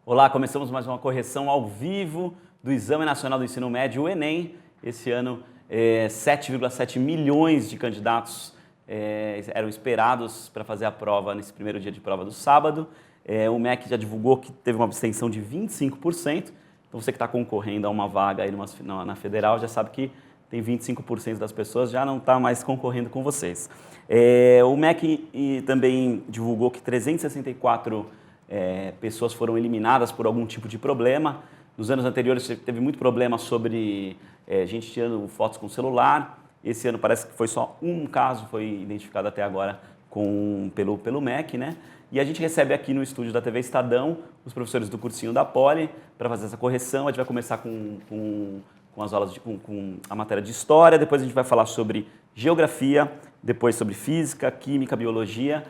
Olá, começamos mais uma correção ao vivo do Exame Nacional do Ensino Médio, o Enem. Esse ano, 7,7 milhões de candidatos eram esperados para fazer a prova nesse primeiro dia de prova do sábado. O MEC já divulgou que teve uma abstenção de 25%. Então, você que está concorrendo a uma vaga aí na Federal já sabe que tem 25% das pessoas já não está mais concorrendo com vocês. O MEC também divulgou que 364 pessoas foram eliminadas por algum tipo de problema. Nos anos anteriores teve muito problema sobre gente tirando fotos com celular. Esse ano parece que foi só um caso, foi identificado até agora pelo MEC, né? E a gente recebe aqui no estúdio da TV Estadão os professores do cursinho da Poli para fazer essa correção. A gente vai começar com as aulas, com a matéria de História, depois a gente vai falar sobre Geografia, depois sobre Física, Química, Biologia.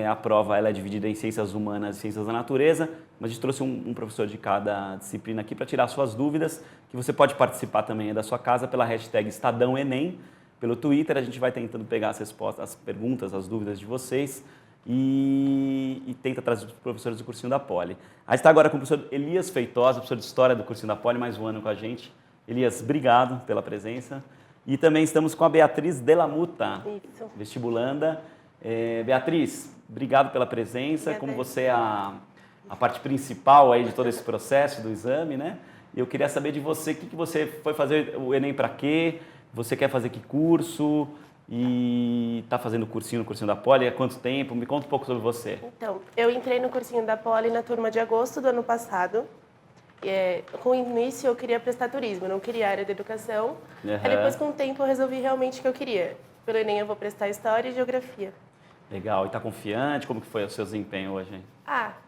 A prova ela é dividida em Ciências Humanas e Ciências da Natureza, mas a gente trouxe um professor de cada disciplina aqui para tirar suas dúvidas, que você pode participar também da sua casa pela hashtag EstadãoEnem, pelo Twitter. A gente vai tentando pegar as respostas, as perguntas, as dúvidas de vocês e tenta trazer os professores do cursinho da Poli. A gente está agora com o professor Elias Feitosa, professor de História do cursinho da Poli, mais um ano com a gente. Elias, obrigado pela presença. E também estamos com a Beatriz Delamuta, vestibulanda. Beatriz, obrigado pela presença. Como você é a parte principal aí de todo esse processo do exame, né? E eu queria saber de você, o que você foi fazer o Enem para quê? Você quer fazer que curso? E está fazendo cursinho no cursinho da Poli há quanto tempo? Me conta um pouco sobre você. Então, eu entrei no cursinho da Poli na turma de agosto do ano passado. Com o início eu queria prestar turismo, eu não queria a área de educação. Aí depois, com o tempo, eu resolvi realmente o que eu queria. Pelo Enem eu vou prestar História e Geografia. Legal. E está confiante? Como que foi o seu desempenho hoje?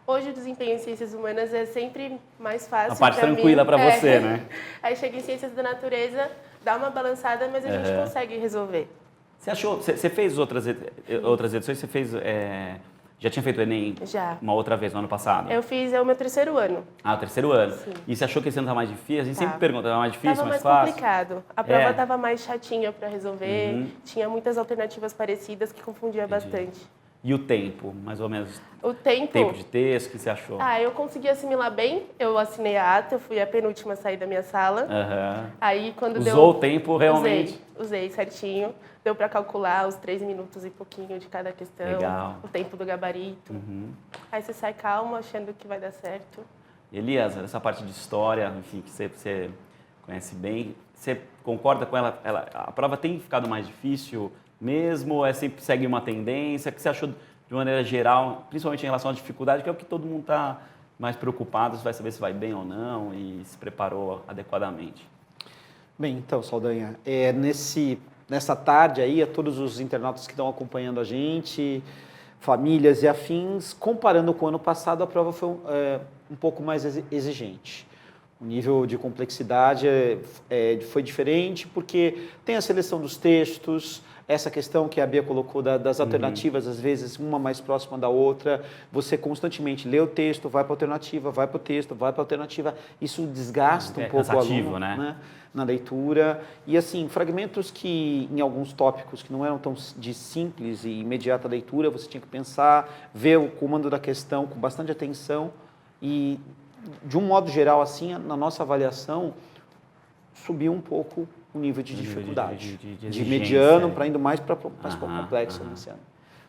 Hoje o desempenho em Ciências Humanas é sempre mais fácil. A parte tranquila para você, né? Aí chega em Ciências da Natureza, dá uma balançada, mas a gente consegue resolver. Você fez outras edições? Você fez... Já tinha feito o Enem uma outra vez no ano passado? Eu fiz o meu terceiro ano. O terceiro ano. Sim. E você achou que esse ano está mais difícil? A gente sempre pergunta, estava mais difícil, mais fácil? Estava mais complicado. A prova estava mais chatinha para resolver, tinha muitas alternativas parecidas que confundia bastante. E o tempo, mais ou menos? O tempo? Tempo de texto, o que você achou? Eu consegui assimilar bem, eu assinei a ata, eu fui a penúltima a sair da minha sala. Aí quando Usou o tempo realmente? Usei certinho. Deu para calcular os 3 minutos e pouquinho de cada questão. Legal. O tempo do gabarito. Aí você sai calmo, achando que vai dar certo. Elias, essa parte de história, enfim, que você conhece bem, você concorda com ela? A prova tem ficado mais difícil mesmo? Ou sempre segue uma tendência? O que você achou de maneira geral, principalmente em relação à dificuldade, que é o que todo mundo está mais preocupado, se vai saber se vai bem ou não e se preparou adequadamente? Bem, então, Saldanha, nessa tarde aí, a todos os internautas que estão acompanhando a gente, famílias e afins, comparando com o ano passado, a prova foi um pouco mais exigente. O nível de complexidade foi diferente porque tem a seleção dos textos, essa questão que a Bia colocou das alternativas, às vezes uma mais próxima da outra, você constantemente lê o texto, vai para a alternativa, vai para o texto, vai para a alternativa, isso desgasta um pouco o aluno, né? Na leitura. E assim, fragmentos que em alguns tópicos que não eram tão de simples e imediata leitura, você tinha que pensar, ver o comando da questão com bastante atenção e, de um modo geral, assim, na nossa avaliação, subiu um pouco o nível de dificuldade. De mediano para indo mais para mais complexo nesse ano.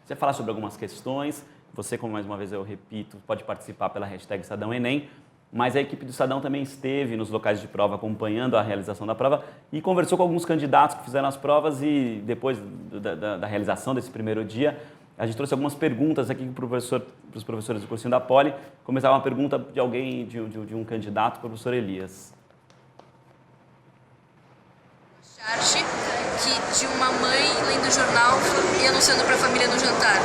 Você falar sobre algumas questões, você, como mais uma vez eu repito, pode participar pela hashtag EstadãoEnem, mas a equipe do Estadão também esteve nos locais de prova acompanhando a realização da prova e conversou com alguns candidatos que fizeram as provas e depois da realização desse primeiro dia, a gente trouxe algumas perguntas aqui para os professores do cursinho da Poli. Começava uma pergunta de alguém, de um candidato, o professor Elias. Charge que de uma mãe lendo o jornal e anunciando para a família no jantar.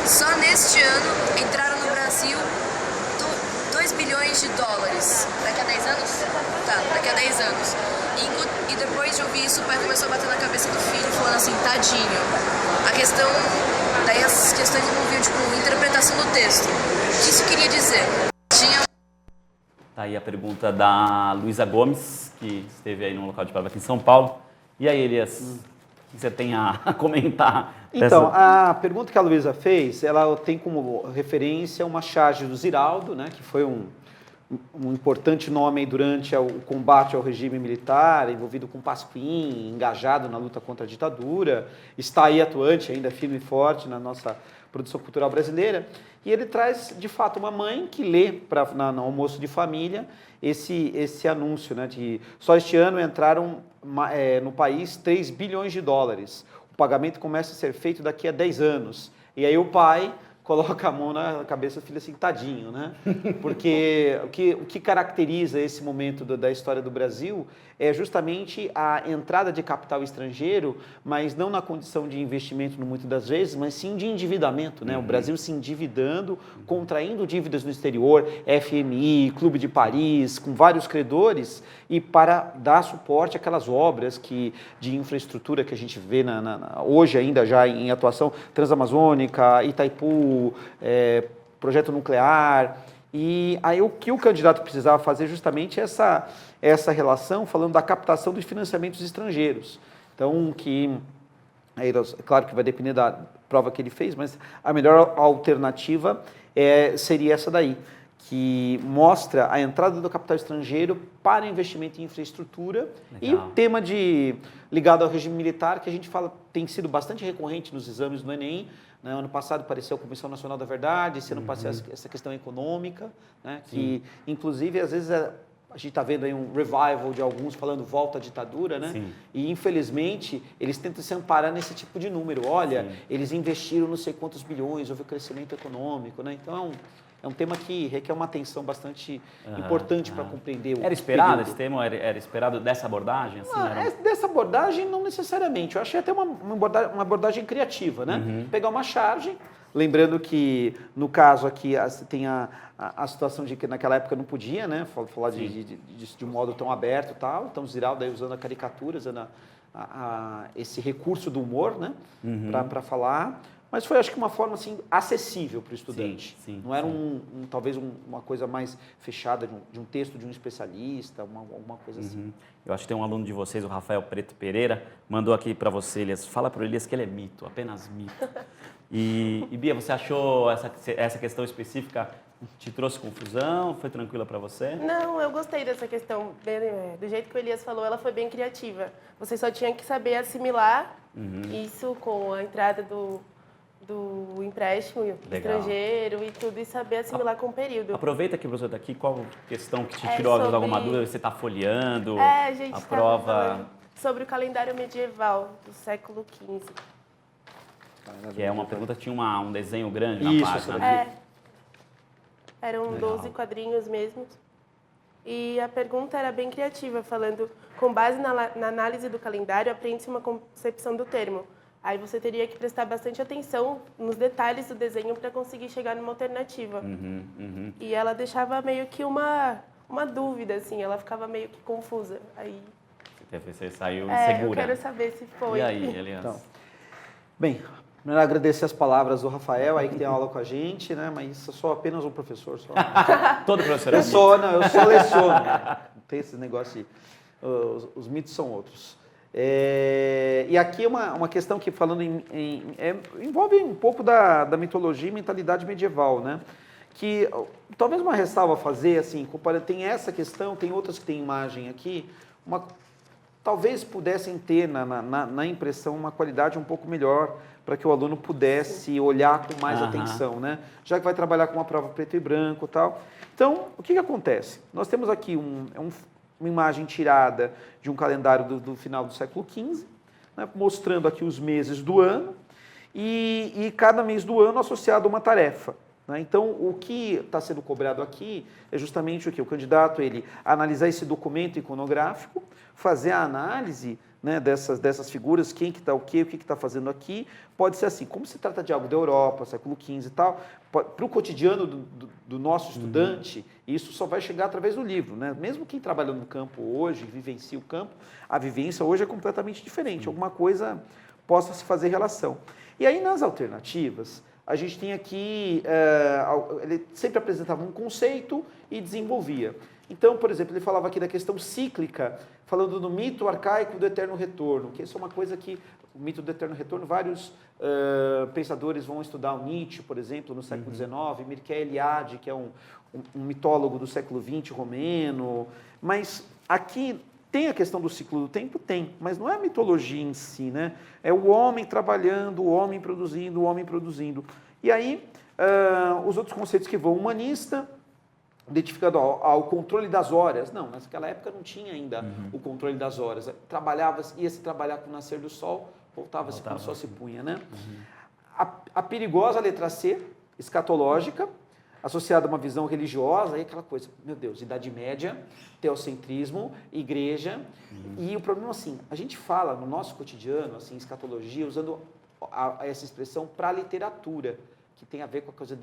Só neste ano entraram no Brasil 2 bilhões de dólares. Daqui a 10 anos? Daqui a 10 anos. E depois de ouvir isso, o pai começou a bater na cabeça do filho, falando assim, tadinho. Daí as questões envolviam, interpretação do texto. O que isso queria dizer? Tá aí a pergunta da Luísa Gomes, que esteve aí no local de prova aqui em São Paulo. E aí, Elias, o que você tem a comentar Então, a pergunta que a Luísa fez, ela tem como referência uma charge do Ziraldo, né, que foi um importante nome durante o combate ao regime militar, envolvido com Pasquim, engajado na luta contra a ditadura, está aí atuante, ainda firme e forte na nossa produção cultural brasileira. E ele traz, de fato, uma mãe que lê no almoço de família esse anúncio, né, de só este ano entraram no país 3 bilhões de dólares. O pagamento começa a ser feito daqui a 10 anos. E aí o pai coloca a mão na cabeça do filho assim, tadinho, né? Porque o que caracteriza esse momento da história do Brasil é justamente a entrada de capital estrangeiro, mas não na condição de investimento, muitas das vezes, mas sim de endividamento, né? O Brasil se endividando, contraindo dívidas no exterior, FMI, Clube de Paris, com vários credores, e para dar suporte àquelas obras de infraestrutura que a gente vê hoje ainda já em atuação, Transamazônica, Itaipu, projeto nuclear. E aí o que o candidato precisava fazer justamente essa relação, falando da captação dos financiamentos estrangeiros. Então, claro que vai depender da prova que ele fez, mas a melhor alternativa seria essa daí, que mostra a entrada do capital estrangeiro para investimento em infraestrutura. Legal. E o tema ligado ao regime militar, que a gente fala tem sido bastante recorrente nos exames do Enem. Né? Ano passado apareceu a Comissão Nacional da Verdade, esse ano passou essa questão econômica, né? Que inclusive às vezes a gente está vendo aí um revival de alguns falando volta à ditadura, né? Sim. E infelizmente eles tentam se amparar nesse tipo de número. Olha, eles investiram não sei quantos bilhões, houve crescimento econômico, né? Então é um tema que requer uma atenção bastante importante para compreender o Era esperado esse tema? Era esperado dessa abordagem? Assim, dessa abordagem não necessariamente. Eu achei até uma abordagem criativa, né? Pegar uma charge, lembrando que no caso aqui tem a situação de que naquela época não podia, né? Falar de um modo tão aberto e tal. Então o Ziraldo aí usando a caricatura, usando esse recurso do humor, né? Para falar. Mas foi, acho que, uma forma assim, acessível para o estudante. Não era talvez uma coisa mais fechada de um texto de um especialista, alguma coisa assim. Eu acho que tem um aluno de vocês, o Rafael Preto Pereira, mandou aqui para você, Elias, fala para o Elias que ele é mito, apenas mito. E Bia, você achou essa questão específica te trouxe confusão? Foi tranquila para você? Não, eu gostei dessa questão. Do jeito que o Elias falou, ela foi bem criativa. Você só tinha que saber assimilar isso com a entrada do empréstimo estrangeiro e tudo, e saber assimilar com o período. Aproveita que você está aqui, qual questão que te tirou alguma dúvida? Você está folheando a gente a prova? Sobre o calendário medieval do século XV. Que é uma pergunta que tinha um desenho grande na página. Eram 12 quadrinhos mesmo. E a pergunta era bem criativa, falando, com base na análise do calendário, aprende-se uma concepção do termo. Aí você teria que prestar bastante atenção nos detalhes do desenho para conseguir chegar numa alternativa. E ela deixava meio que uma dúvida, assim, ela ficava meio que confusa. Aí você saiu insegura. Eu quero saber se foi. E aí, Elias? Então, bem, primeiro agradecer as palavras do Rafael, aí que tem aula com a gente, né? Mas eu sou apenas um professor só. Todo professor é eu só leciono. Não tem esse negócio os mitos são outros. E aqui é uma questão que, falando envolve um pouco da mitologia e mentalidade medieval, né? Que talvez uma ressalva a fazer, assim, tem essa questão, tem outras que tem imagem aqui, talvez pudessem ter na impressão uma qualidade um pouco melhor para que o aluno pudesse olhar com mais atenção, né? Já que vai trabalhar com uma prova preto e branco e tal. Então, o que acontece? Nós temos aqui uma imagem tirada de um calendário do final do século XV, né, mostrando aqui os meses do ano e cada mês do ano associado a uma tarefa. Né? Então, o que está sendo cobrado aqui é justamente o que? O candidato, ele analisar esse documento iconográfico, fazer a análise, né, dessas figuras, quem que está o que está fazendo aqui. Pode ser assim, como se trata de algo da Europa, século XV e tal, para o cotidiano do nosso estudante, isso só vai chegar através do livro. Né? Mesmo quem trabalha no campo hoje, vivencia o campo, a vivência hoje é completamente diferente, alguma coisa possa se fazer relação. E aí, nas alternativas, a gente tem aqui, ele sempre apresentava um conceito e desenvolvia. Então, por exemplo, ele falava aqui da questão cíclica, falando do mito arcaico do eterno retorno, que isso é uma coisa que o mito do eterno retorno, vários pensadores vão estudar o Nietzsche, por exemplo, no século XIX, Mircea Eliade, que é um mitólogo do século XX romeno, mas aqui tem a questão do ciclo do tempo? Tem, mas não é a mitologia em si, né? É o homem trabalhando, o homem produzindo, o homem produzindo. E aí, os outros conceitos que vão, humanista, identificado ao controle das horas. Não, naquela época não tinha ainda o controle das horas. Ia-se trabalhar com o nascer do sol, voltava-se quando o sol se punha, né? A perigosa letra C, escatológica, associada a uma visão religiosa, aí aquela coisa, meu Deus, Idade Média, teocentrismo, igreja, e o problema assim, a gente fala no nosso cotidiano, assim, escatologia, usando essa expressão para a literatura, que tem a ver com a coisa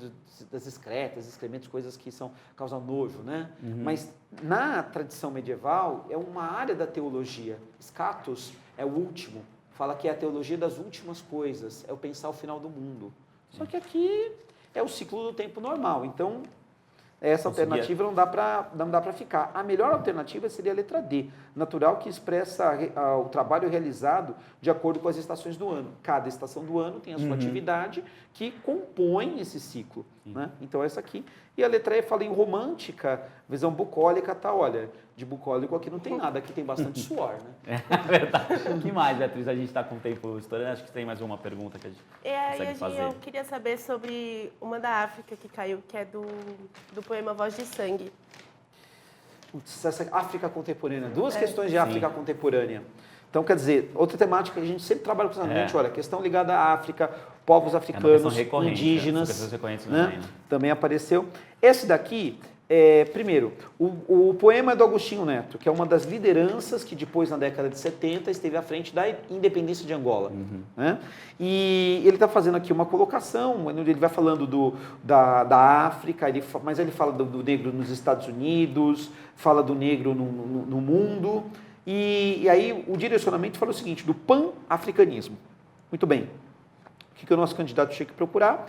das excretas, excrementos, coisas que causam nojo, né? Mas na tradição medieval é uma área da teologia, scatos é o último, fala que é a teologia das últimas coisas, é o pensar o final do mundo. Só que aqui é o ciclo do tempo normal. Então, essa alternativa não dá para ficar. A melhor alternativa seria a letra D, natural, que expressa o trabalho realizado de acordo com as estações do ano. Cada estação do ano tem a sua atividade que compõe esse ciclo. Né? Então, essa aqui. E a letra E fala em romântica, visão bucólica, tá? Olha, de bucólico aqui não tem nada, aqui tem bastante suor, né? É verdade. O que mais, Beatriz? A gente está com o tempo estourando, acho que tem mais uma pergunta que a gente consegue fazer. Eu queria saber sobre uma da África que caiu, que é do poema Voz de Sangue. Putz, essa África contemporânea, duas questões de África contemporânea. Então, quer dizer, outra temática que a gente sempre trabalha com essa gente, olha, questão ligada à África, povos africanos, indígenas, né? Também apareceu. Esse daqui, primeiro, o poema é do Agostinho Neto, que é uma das lideranças que depois, na década de 70, esteve à frente da independência de Angola. Né? E ele está fazendo aqui uma colocação, onde ele vai falando da África, mas ele fala do negro nos Estados Unidos, fala do negro no mundo. E aí o direcionamento fala o seguinte, do pan-africanismo. Muito bem. O que o nosso candidato tinha que procurar?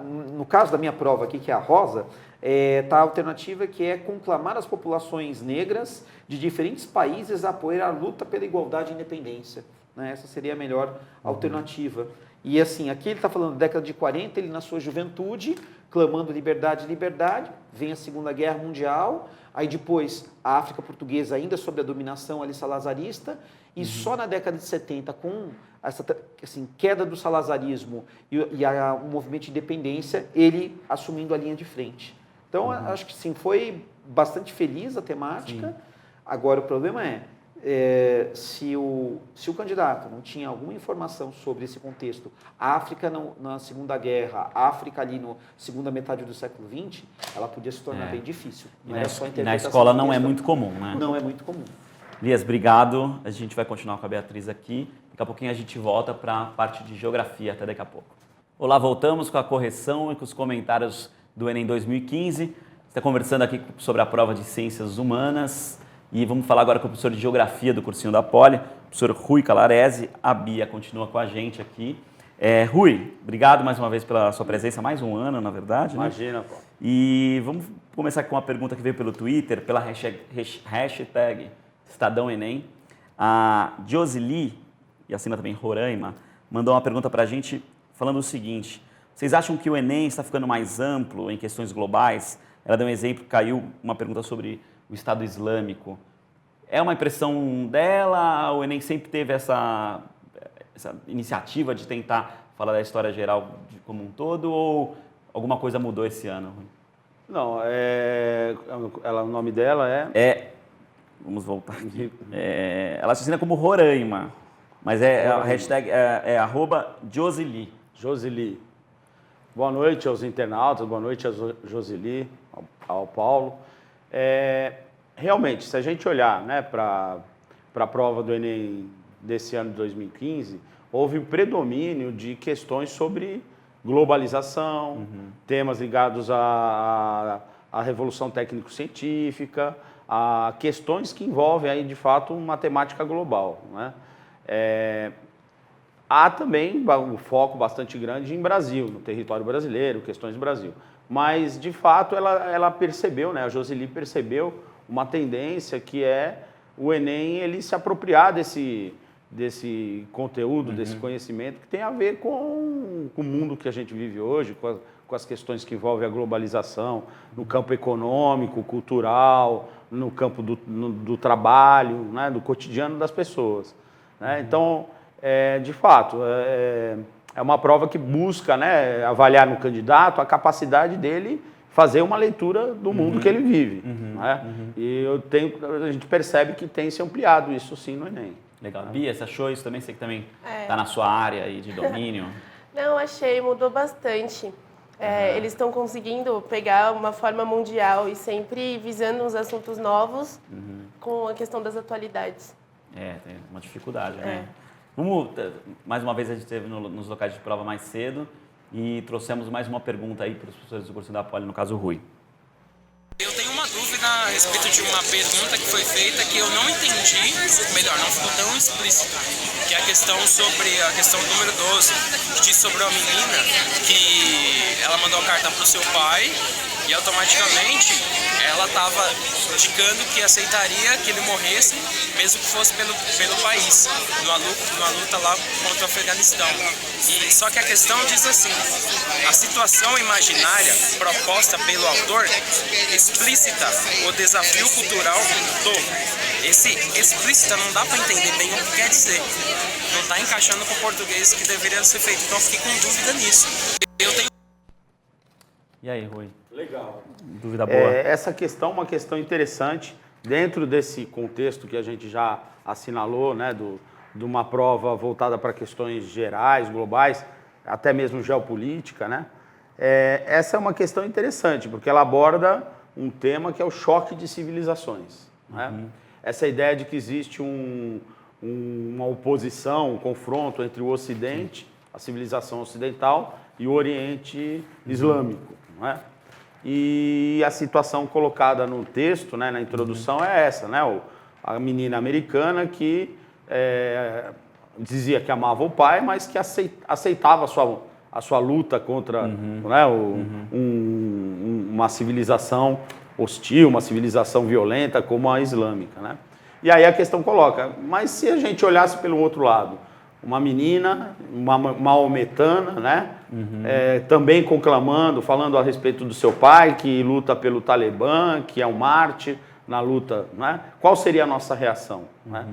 No caso da minha prova aqui, que é a rosa, está a alternativa que é conclamar as populações negras de diferentes países a apoiar a luta pela igualdade e independência. Né? Essa seria a melhor alternativa. E assim, aqui ele está falando da década de 40, ele na sua juventude, clamando liberdade, liberdade, vem a Segunda Guerra Mundial, aí depois a África Portuguesa ainda sob a dominação ali salazarista, e só na década de 70, com essa assim, queda do salazarismo e o movimento de independência, ele assumindo a linha de frente. Então, acho que sim, foi bastante feliz a temática. Sim. Agora, o problema se o candidato não tinha alguma informação sobre esse contexto, a África na Segunda Guerra, a África ali na segunda metade do século XX, ela podia se tornar bem difícil. Não é só na escola não é muito comum, né? Não é muito comum. Lias, obrigado. A gente vai continuar com a Beatriz aqui. Daqui a pouquinho a gente volta para a parte de geografia. Até daqui a pouco. Olá, voltamos com a correção e com os comentários do Enem 2015. Está conversando aqui sobre a prova de Ciências Humanas. E vamos falar agora com o professor de Geografia do cursinho da Poli, o professor Rui Calarese. A Bia continua com a gente aqui. Rui, obrigado mais uma vez pela sua presença, mais um ano, na verdade. Imagina, né? pô. E vamos começar com uma pergunta que veio pelo Twitter, pela hashtag Estadão Enem. A Josili, e assina também Roraima, mandou uma pergunta para a gente falando o seguinte: vocês acham que o Enem está ficando mais amplo em questões globais? Ela deu um exemplo, caiu uma pergunta sobre o Estado Islâmico. É uma impressão dela? O Enem sempre teve essa iniciativa de tentar falar da história geral como um todo, ou alguma coisa mudou esse ano? Não, o nome dela vamos voltar aqui. Ela se assina como Roraima, mas a hashtag @Josili. Josili. Boa noite aos internautas, boa noite a Josili, ao Paulo. Realmente, se a gente olhar, né, para a prova do Enem desse ano de 2015, houve um predomínio de questões sobre globalização, temas ligados à revolução técnico-científica, a questões que envolvem aí, de fato, uma temática global, né? Há também um foco bastante grande em Brasil, no território brasileiro, questões do Brasil. Mas, de fato, ela percebeu, né, a Josili percebeu uma tendência que é o Enem ele se apropriar desse conteúdo, desse conhecimento, que tem a ver com o mundo que a gente vive hoje, com as questões que envolvem a globalização, no campo econômico, cultural, no campo do trabalho, né, do cotidiano das pessoas. Né? Então, de fato, é uma prova que busca, né, avaliar no candidato a capacidade dele fazer uma leitura do mundo que ele vive. Né? E a gente percebe que tem se ampliado isso sim no Enem. Legal. Bia, você achou isso também? Você que também está na sua área aí de domínio. Não, achei, mudou bastante. Eles estão conseguindo pegar uma forma mundial e sempre visando uns assuntos novos com a questão das atualidades. Tem uma dificuldade, né? Vamos, mais uma vez a gente esteve nos locais de prova mais cedo e trouxemos mais uma pergunta aí para os professores do cursinho da Poli, no caso o Rui. Eu tenho uma dúvida a respeito de uma pergunta que foi feita que eu não entendi, melhor, não ficou tão explícita, que é a questão número 12, que diz sobre uma menina que ela mandou a carta para o seu pai e automaticamente ela estava indicando que aceitaria que ele morresse, mesmo que fosse pelo país, numa luta lá contra o Afeganistão. Só que a questão diz assim, a situação imaginária proposta pelo autor explícita o desafio cultural do... Esse explícita não dá para entender bem o que quer dizer. Não está encaixando com o português que deveria ser feito. Então eu fiquei com dúvida nisso. E aí, Rui? Legal. Dúvida boa. Essa questão é uma questão interessante dentro desse contexto que a gente já assinalou, né, de uma prova voltada para questões gerais, globais, até mesmo geopolítica, né? Essa é uma questão interessante, porque ela aborda um tema que é o choque de civilizações. Né? Essa ideia de que existe uma oposição, um confronto entre o Ocidente, a civilização ocidental, e o Oriente Islâmico. Não é? E a situação colocada no texto, né, na introdução, é essa, né? A menina americana que dizia que amava o pai, mas que aceitava a sua luta contra né, uma civilização hostil, uma civilização violenta como a islâmica. Né? E aí a questão coloca, mas se a gente olhasse pelo outro lado, uma menina, uma maometana, né? Também conclamando, falando a respeito do seu pai, que luta pelo Talibã, que é um mártir na luta, né? Qual seria a nossa reação? Né?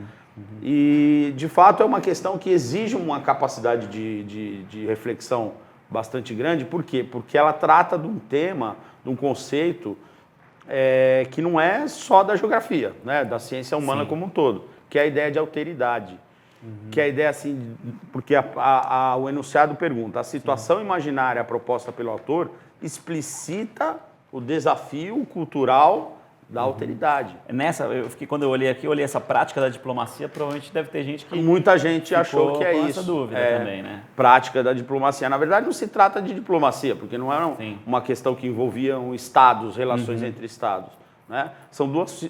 E, de fato, é uma questão que exige uma capacidade de reflexão bastante grande. Por quê? Porque ela trata de um tema, de um conceito que não é só da geografia, né? Da ciência humana como um todo, que é a ideia de alteridade. Que é a ideia assim, porque o enunciado pergunta, a situação imaginária proposta pelo autor explicita o desafio cultural da alteridade. Quando eu olhei aqui, eu olhei essa prática da diplomacia, provavelmente deve ter gente que... Muita gente achou que é isso. Essa dúvida também, né? Prática da diplomacia. Na verdade, não se trata de diplomacia, porque não era uma questão que envolvia estados, relações entre estados. Né? São duas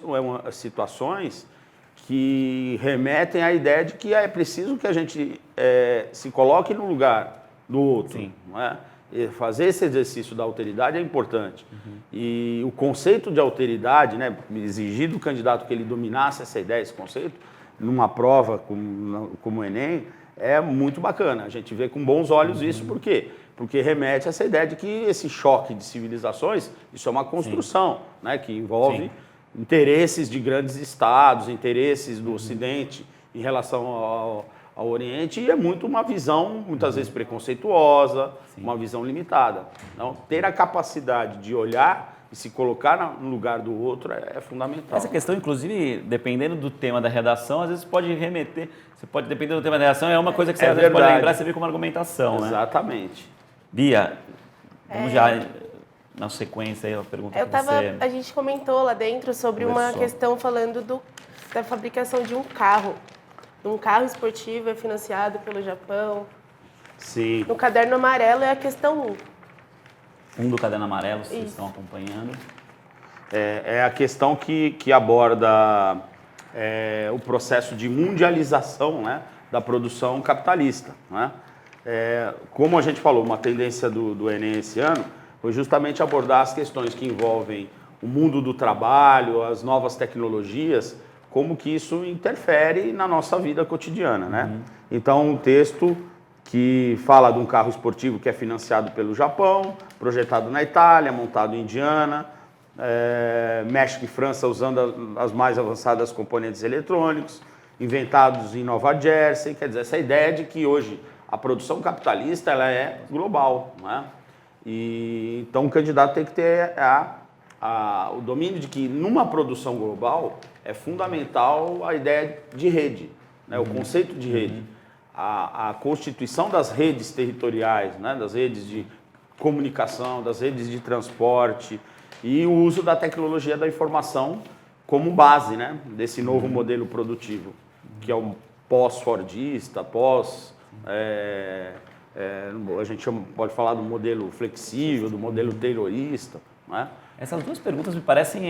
situações que remetem à ideia de que é preciso que a gente se coloque no lugar do outro. Não é? E fazer esse exercício da alteridade é importante. E o conceito de alteridade, né, exigir do candidato que ele dominasse essa ideia, esse conceito, numa prova como o Enem, é muito bacana. A gente vê com bons olhos isso. Por quê? Porque remete a essa ideia de que esse choque de civilizações, isso é uma construção, né, que envolve interesses de grandes estados, interesses do Ocidente em relação ao Oriente, e é muito uma visão, muitas vezes preconceituosa, uma visão limitada. Então, ter a capacidade de olhar e se colocar no lugar do outro é fundamental. Essa questão, inclusive, dependendo do tema da redação, às vezes pode remeter, dependendo do tema da redação, é uma coisa que você às vezes pode lembrar, você vê como argumentação. Exatamente. Né? Bia, vamos já... Na sequência aí, a pergunta A gente comentou lá dentro sobre uma questão falando da fabricação de um carro. Um carro esportivo financiado pelo Japão. Sim. No caderno amarelo é a questão 1. Do caderno amarelo, vocês estão acompanhando. É a questão que aborda o processo de mundialização, né, da produção capitalista. Né? Como a gente falou, uma tendência do Enem esse ano foi justamente abordar as questões que envolvem o mundo do trabalho, as novas tecnologias, como que isso interfere na nossa vida cotidiana, né? Então, um texto que fala de um carro esportivo que é financiado pelo Japão, projetado na Itália, montado em Indiana, México e França usando as mais avançadas componentes eletrônicos, inventados em Nova Jersey. Quer dizer, essa ideia de que hoje a produção capitalista ela é global, né? E então o candidato tem que ter o domínio de que numa produção global é fundamental a ideia de rede, né? O conceito de rede, a constituição das redes territoriais, né? Das redes de comunicação, das redes de transporte e o uso da tecnologia da informação como base, né? Desse novo modelo produtivo, que é o pós-fordista, a gente pode falar do modelo flexível, do modelo taylorista, né? Essas duas perguntas me parecem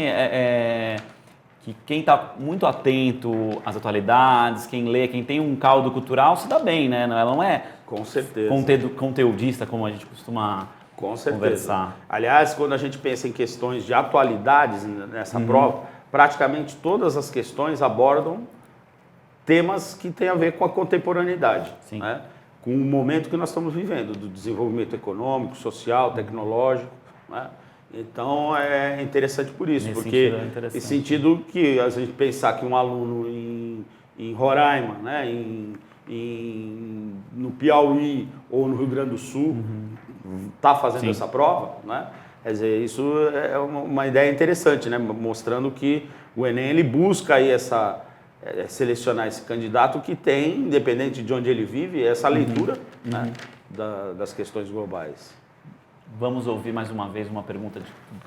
que quem está muito atento às atualidades, quem lê, quem tem um caldo cultural, se dá bem, né? Ela não é com certeza conteudista, como a gente costuma conversar. Aliás, quando a gente pensa em questões de atualidades nessa prova, praticamente todas as questões abordam temas que têm a ver com a contemporaneidade, né? Com o momento que nós estamos vivendo, do desenvolvimento econômico, social, tecnológico, né? Então é interessante por isso, porque em sentido que a gente pensar que um aluno em Roraima, né, no Piauí ou no Rio Grande do Sul está fazendo essa prova, né? Quer dizer, isso é uma ideia interessante, né? Mostrando que o Enem ele busca aí selecionar esse candidato que tem, independente de onde ele vive, essa leitura, né, das questões globais. Vamos ouvir mais uma vez uma pergunta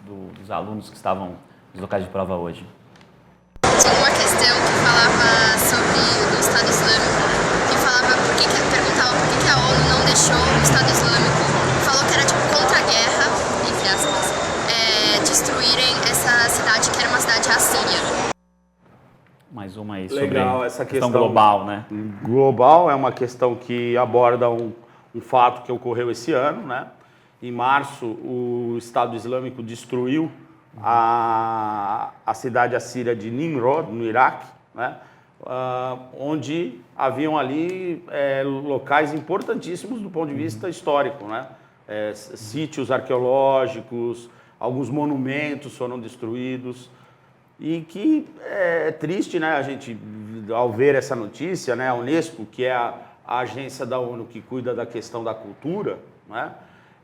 dos alunos que estavam nos locais de prova hoje. Tinha uma questão que falava sobre o Estado Islâmico, que perguntava por que a ONU não deixou o Estado Islâmico, falou que era tipo contra a guerra, entre aspas, destruírem essa cidade que era uma cidade assíria. Mais uma aí Legal, sobre essa questão global, né? Global é uma questão que aborda um fato que ocorreu esse ano, né? Em março, o Estado Islâmico destruiu a cidade assíria de Nimrod, no Iraque, né? Onde haviam ali locais importantíssimos do ponto de vista histórico, né? Sítios arqueológicos, alguns monumentos foram destruídos. E que é triste, né, a gente, ao ver essa notícia, né, a Unesco, que é a agência da ONU que cuida da questão da cultura, né,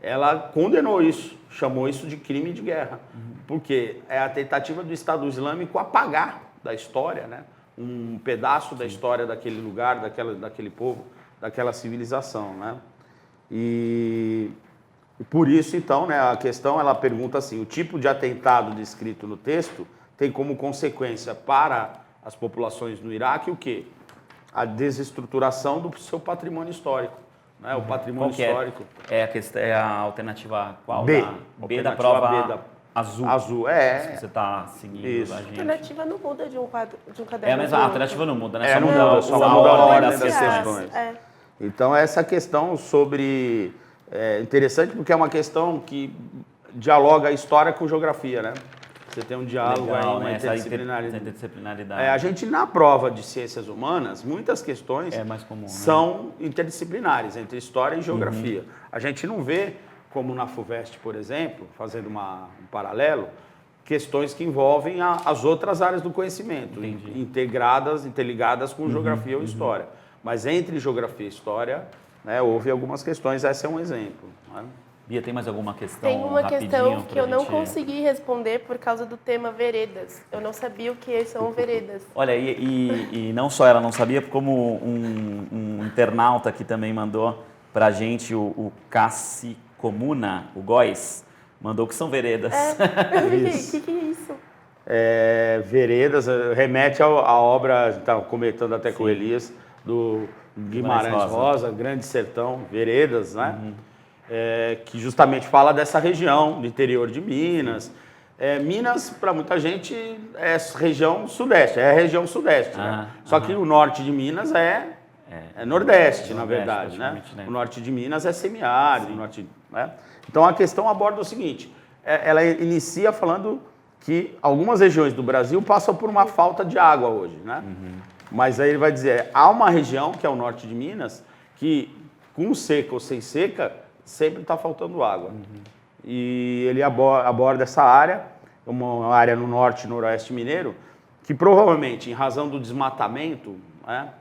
ela condenou isso, chamou isso de crime de guerra, porque é a tentativa do Estado Islâmico apagar da história, né, um pedaço da história daquele lugar, daquele povo, daquela civilização, né. E por isso, então, né, a questão, ela pergunta assim, o tipo de atentado descrito no texto tem como consequência para as populações no Iraque o quê? A desestruturação do seu patrimônio histórico, né? O patrimônio histórico. É a alternativa qual? B. B da prova B da azul. Azul, Se você está seguindo Isso. a A gente. alternativa não muda de um caderno. É a mesma, a alternativa não muda, né? Não muda, só muda a ordem das questões. É. Então, essa questão sobre... É interessante porque é uma questão que dialoga a história com geografia, né? Você tem um diálogo aí, uma interdisciplinaridade. A gente, na prova de ciências humanas, muitas questões mais comum, são interdisciplinares, entre história e geografia. A gente não vê, como na FUVEST, por exemplo, fazendo um paralelo, questões que envolvem as outras áreas do conhecimento, interligadas com geografia ou história. Mas entre geografia e história, né, houve algumas questões, esse é um exemplo. Né? Bia, tem mais alguma questão? Tem uma questão que eu não consegui responder por causa do tema veredas. Eu não sabia o que são veredas. Olha, e não só ela não sabia, como um internauta que também mandou para a gente, o Cassi Comuna, o Góis, mandou que são veredas. Eu fiquei, o que é isso? Veredas remete à obra, estava comentando até com o Elias, do Guimarães Rosa, Grande Sertão, Veredas, né? Que justamente fala dessa região do interior de Minas. Minas, para muita gente, é região sudeste, é a região sudeste, né? Só que o norte de Minas é nordeste, na verdade, né? O norte de Minas é semiárido, né? Então a questão aborda o seguinte, ela inicia falando que algumas regiões do Brasil passam por uma falta de água hoje, né? Mas aí ele vai dizer, há uma região, que é o norte de Minas, que com seca ou sem seca, sempre está faltando água. E ele aborda essa área, uma área no norte e noroeste mineiro, que provavelmente, em razão do desmatamento, né,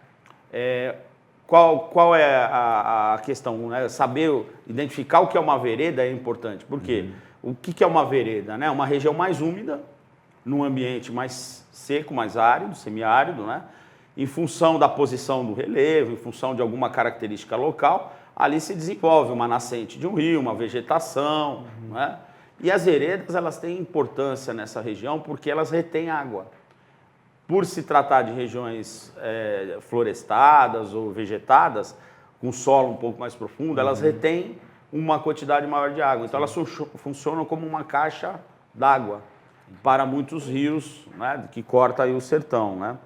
qual é a questão? Né? Saber identificar o que é uma vereda é importante. Por quê? O que é uma vereda? Né? Uma região mais úmida, num ambiente mais seco, mais árido, semiárido, né? Em função da posição do relevo, em função de alguma característica local, ali se desenvolve uma nascente de um rio, uma vegetação. Né? E as veredas, elas têm importância nessa região porque elas retêm água. Por se tratar de regiões florestadas ou vegetadas, com solo um pouco mais profundo, elas retêm uma quantidade maior de água. Então, elas funcionam como uma caixa d'água para muitos rios, né, que corta aí o sertão. Né?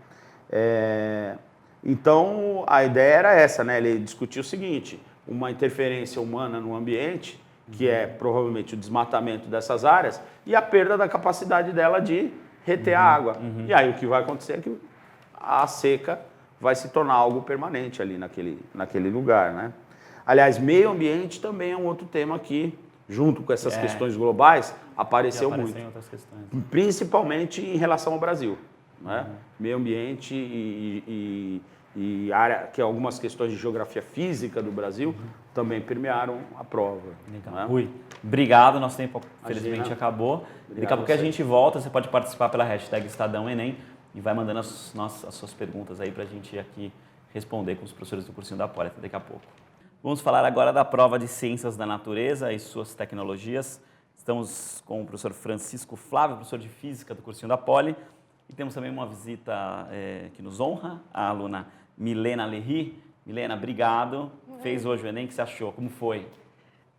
Então, a ideia era essa, né? Ele discutiu o seguinte, uma interferência humana no ambiente, que é provavelmente o desmatamento dessas áreas, e a perda da capacidade dela de reter a água. E aí o que vai acontecer é que a seca vai se tornar algo permanente ali naquele lugar, né? Aliás, meio ambiente também é um outro tema que, junto com essas questões globais, apareceu muito. Em outras questões. Principalmente em relação ao Brasil. Né? Meio ambiente e área, que algumas questões de geografia física do Brasil também permearam a prova. Legal. Né? Rui, obrigado. Nosso tempo, felizmente, acabou. Daqui a pouco a gente volta. Você pode participar pela hashtag Estadão Enem e vai mandando as suas perguntas aí para a gente aqui responder com os professores do cursinho da Poli. Até daqui a pouco. Vamos falar agora da prova de Ciências da Natureza e suas tecnologias. Estamos com o professor Francisco Flávio, professor de Física do cursinho da Poli. E temos também uma visita que nos honra, a aluna Milena Lerry. Milena, obrigado. Fez hoje o Enem, o que você achou? Como foi?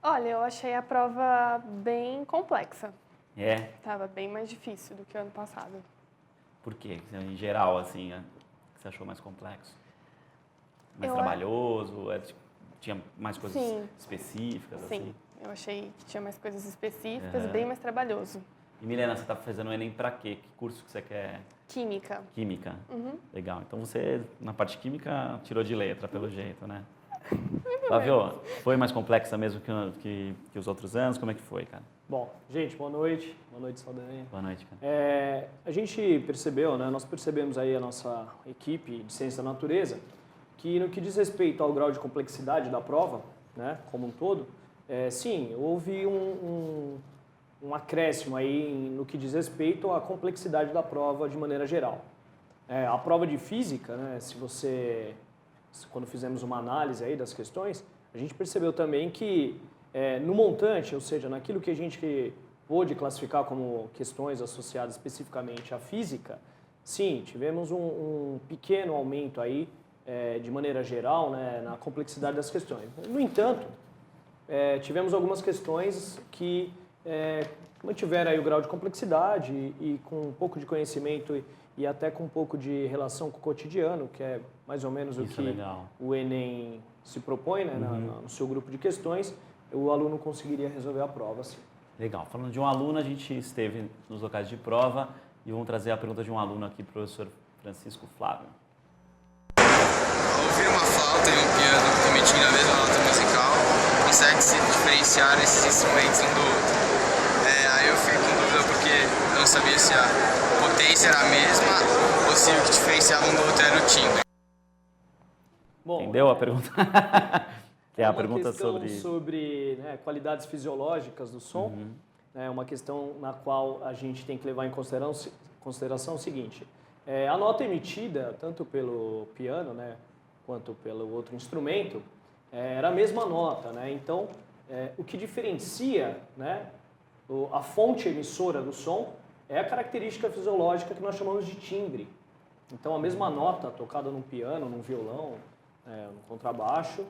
Olha, eu achei a prova bem complexa. Estava bem mais difícil do que o ano passado. Por quê? Em geral, assim, o que você achou mais complexo? Mais trabalhoso? Tinha mais coisas específicas? Sim, assim? eu achei que tinha mais coisas específicas, bem mais trabalhoso. E Milena, você está fazendo o Enem para quê? Que curso que você quer? Química. Química. Legal. Então você, na parte química, tirou de letra, pelo jeito, né? Flávio, foi mais complexa mesmo que os outros anos? Como é que foi, cara? Bom, gente, boa noite. Boa noite, Saldanha. Boa noite, cara. A gente percebeu, né? Nós percebemos aí a nossa equipe de Ciência da Natureza, que no que diz respeito ao grau de complexidade da prova, né, como um todo, sim, houve um acréscimo aí no que diz respeito à complexidade da prova de maneira geral. A prova de física, né, quando fizemos uma análise aí das questões, a gente percebeu também que no montante, ou seja, naquilo que a gente pôde classificar como questões associadas especificamente à física, sim, tivemos um pequeno aumento aí, de maneira geral, né, na complexidade das questões. No entanto, tivemos algumas questões que mantiveram aí o grau de complexidade e com um pouco de conhecimento e até com um pouco de relação com o cotidiano, que é mais ou menos o que o Enem se propõe, né, no seu grupo de questões, o aluno conseguiria resolver a prova, sim. Legal. Falando de um aluno, a gente esteve nos locais de prova e vamos trazer a pergunta de um aluno aqui, professor Francisco Flávio. Ao ouvir uma flauta e um piano emitindo a mesma nota musical, consegue-se diferenciar esses instrumentos um do outro. Aí eu fiquei com dúvida porque eu não sabia se a potência era a mesma ou se o que diferenciava um do outro era o timbre. Bom, entendeu a pergunta? Que é a pergunta sobre né, qualidades fisiológicas do som. É uma questão na qual a gente tem que levar em consideração o seguinte. A nota emitida, tanto pelo piano, né, quanto pelo outro instrumento, era a mesma nota. Né? Então, o que diferencia, né, a fonte emissora do som é a característica fisiológica que nós chamamos de timbre. Então, a mesma nota tocada num piano, num violão, no contrabaixo,